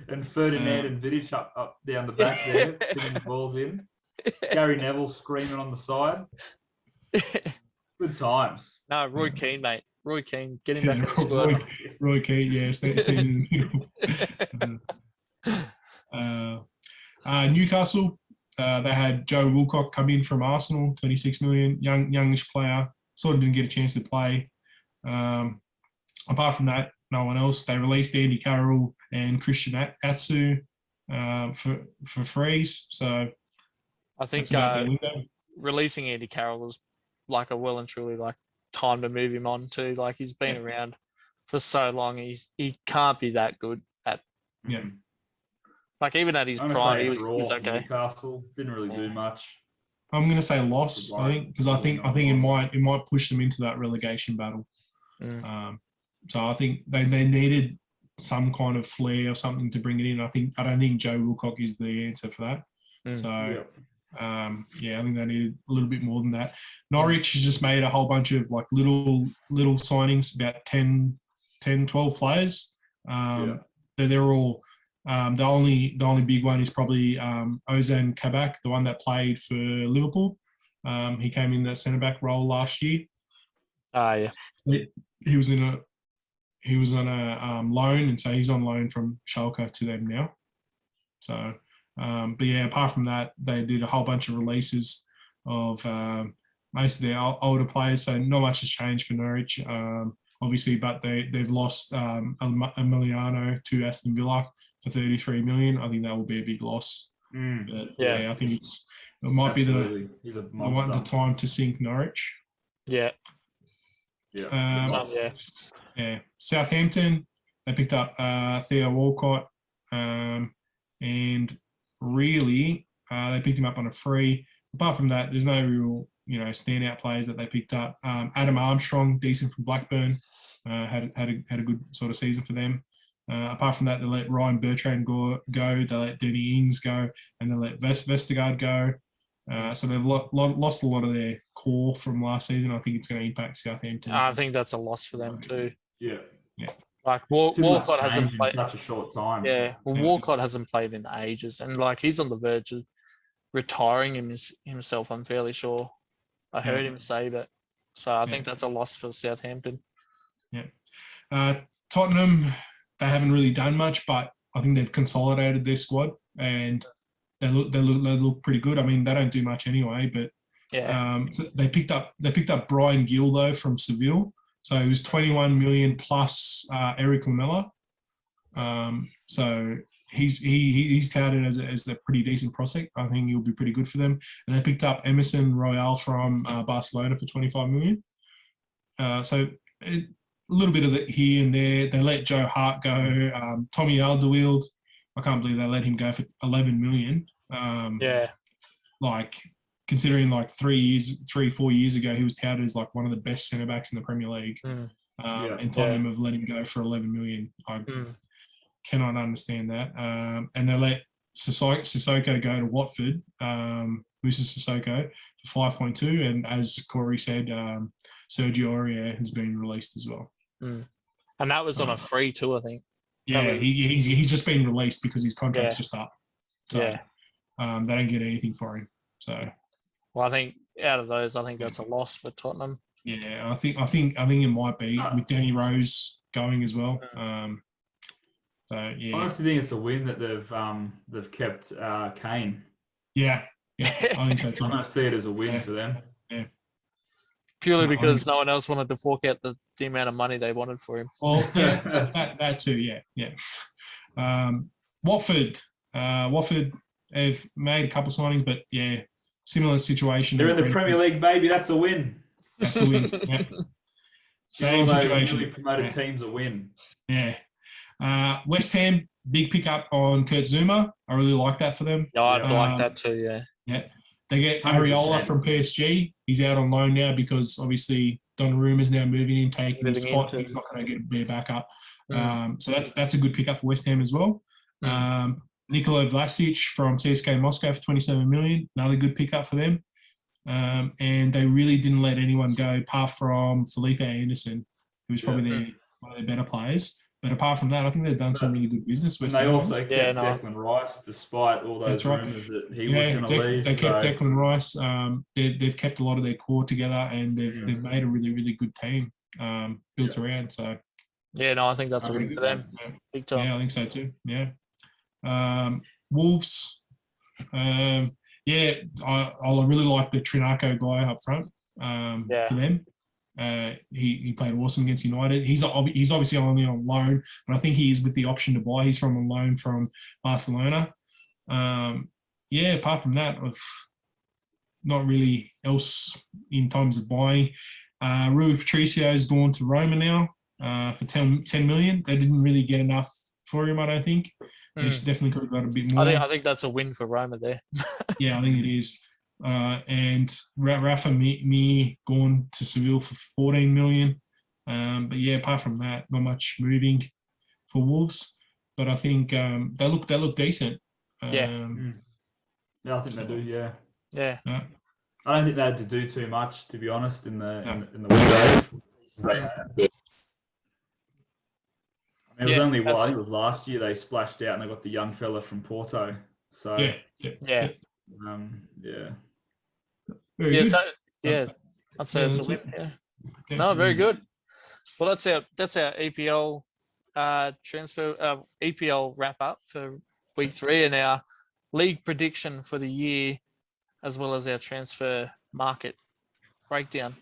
And Ferdinand and Vidic up down the back there, putting the balls in. Gary Neville screaming on the side. Good times. No, Roy Keane, mate. Roy Keane, get him back in the squad. Roy Keane, staying in the middle. Newcastle, they had Joe Wilcock come in from Arsenal, 26 million, youngish player. Sort of didn't get a chance to play. Apart from that, no one else. They released Andy Carroll and Christian Atsu for frees. So I think releasing Andy Carroll was like a well and truly like time to move him on too. Like he's been around for so long. He can't be that good at like even at his prime he's okay. Newcastle didn't really do much. I'm going to say loss, I think, because I think it might push them into that relegation battle. So I think they needed some kind of flair or something to bring it in. I don't think Joe Wilcock is the answer for that. So I think they needed a little bit more than that. Norwich has just made a whole bunch of like little signings, about 10, 12 players. They're all the only big one is probably Ozan Kabak, the one that played for Liverpool. He came in that centre back role last year. He was on a loan, and so he's on loan from Schalke to them now. So, apart from that, they did a whole bunch of releases of most of their older players. So not much has changed for Norwich, obviously, but they've lost Emiliano to Aston Villa for 33 million. I think that will be a big loss But, I think it might Absolutely. be He's a the monster. time to sink Norwich. Yeah. Southampton, they picked up Theo Walcott, and really they picked him up on a free. Apart from that, there's no real standout players that they picked up. Adam Armstrong, decent from Blackburn, had a good sort of season for them. Apart from that, they let Ryan Bertrand go. They let Danny Ings go, and they let Vestergaard go. So they've lost a lot of their core from last season. I think it's going to impact Southampton. I think that's a loss for them too. Yeah. Like Walcott hasn't played in such a short time. Yeah, Walcott hasn't played in ages, and like he's on the verge of retiring himself. I'm fairly sure. I heard him say that. So I think that's a loss for Southampton. Yeah. Tottenham, they haven't really done much, but I think they've consolidated their squad and they look pretty good. I mean, they don't do much anyway, but so they picked up Brian Gill though from Seville. So it was 21 million plus Eric Lamela. So he's touted as a pretty decent prospect. I think he'll be pretty good for them. And they picked up Emerson Royal from Barcelona for 25 million. So a little bit of it here and there. They let Joe Hart go. Tommy Alderweireld, I can't believe they let him go for 11 million. Like considering like 4 years ago, he was touted as like one of the best centre backs in the Premier League. And Tottenham have let him go for 11 million. I cannot understand that. And they let Sissoko go to Watford, Musa Sissoko, for 5.2. And as Corey said, Sergio Aurier has been released as well. And that was on a free too, I think. Yeah, he's just been released because his contract's just up. So, they don't get anything for him. So, well, I think out of those, I think that's a loss for Tottenham. Yeah, I think it might be with Danny Rose going as well. So yeah, I honestly think it's a win that they've kept Kane. Yeah, I think so too. I don't see it as a win for them. Yeah. Purely because no one else wanted to fork out the amount of money they wanted for him. Well, that too, yeah. Watford have made a couple signings, but similar situation. They're in the Premier League, baby. That's a win. That's a win. Yeah. Same situation. Newly promoted teams a win. Yeah. West Ham, big pickup on Kurt Zouma. I really like that for them. Yeah, I like that too, yeah. Yeah. They get Areola from PSG. He's out on loan now because obviously Donnarumma's now moving in, taking his spot. He's not going to be a backup. So that's a good pickup for West Ham as well. Nikola Vlasic from CSKA Moscow for 27 million. Another good pickup for them. And they really didn't let anyone go apart from Felipe Anderson, who was probably one of their better players. But apart from that, I think they've done some really good business. And they also kept Declan Rice, despite all those rumours that he was going to leave. They kept Declan Rice. They've kept a lot of their core together, and they've made a really, really good team built around. So I think that's a win for them. Big time. Yeah, I think so too. Yeah. Wolves. I really like the Trinacco guy up front for them. He played awesome against United. He's obviously only on loan, but I think he is with the option to buy. He's from a loan from Barcelona. Apart from that, not really else in terms of buying. Rui Patricio has gone to Roma now for 10 million. They didn't really get enough for him, I don't think. They definitely could have got a bit more. I think that's a win for Roma there. Yeah, I think it is. And Rafa Mir gone to Seville for 14 million. But apart from that, not much moving for Wolves. But I think they look decent. I think they do. Yeah. I don't think they had to do too much, to be honest, in the window. It was only I think it was last year they splashed out and they got the young fella from Porto. So yeah. Very good. I'd say it's a win. Yeah. No, very good. Well, that's our EPL transfer EPL wrap up for week 3 and our league prediction for the year, as well as our transfer market breakdown.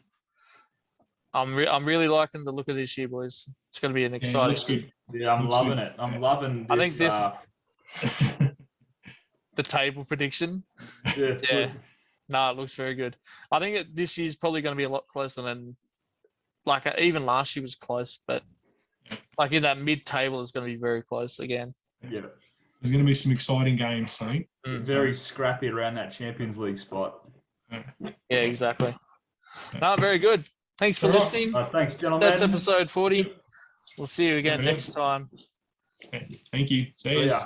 I'm really liking the look of this year, boys. It's going to be an exciting. Looks good. Yeah, I'm loving it. I'm loving this. I think this. the table prediction. Yeah, it's good. No, it looks very good. I think this year's probably going to be a lot closer than, like, even last year was close, but like in that mid-table is going to be very close again. Yeah. There's going to be some exciting games, I think. Very scrappy around that Champions League spot. Yeah, exactly. No, very good. Thanks for listening. Thanks, gentlemen. That's episode 40. We'll see you again next time. Thank you. See ya.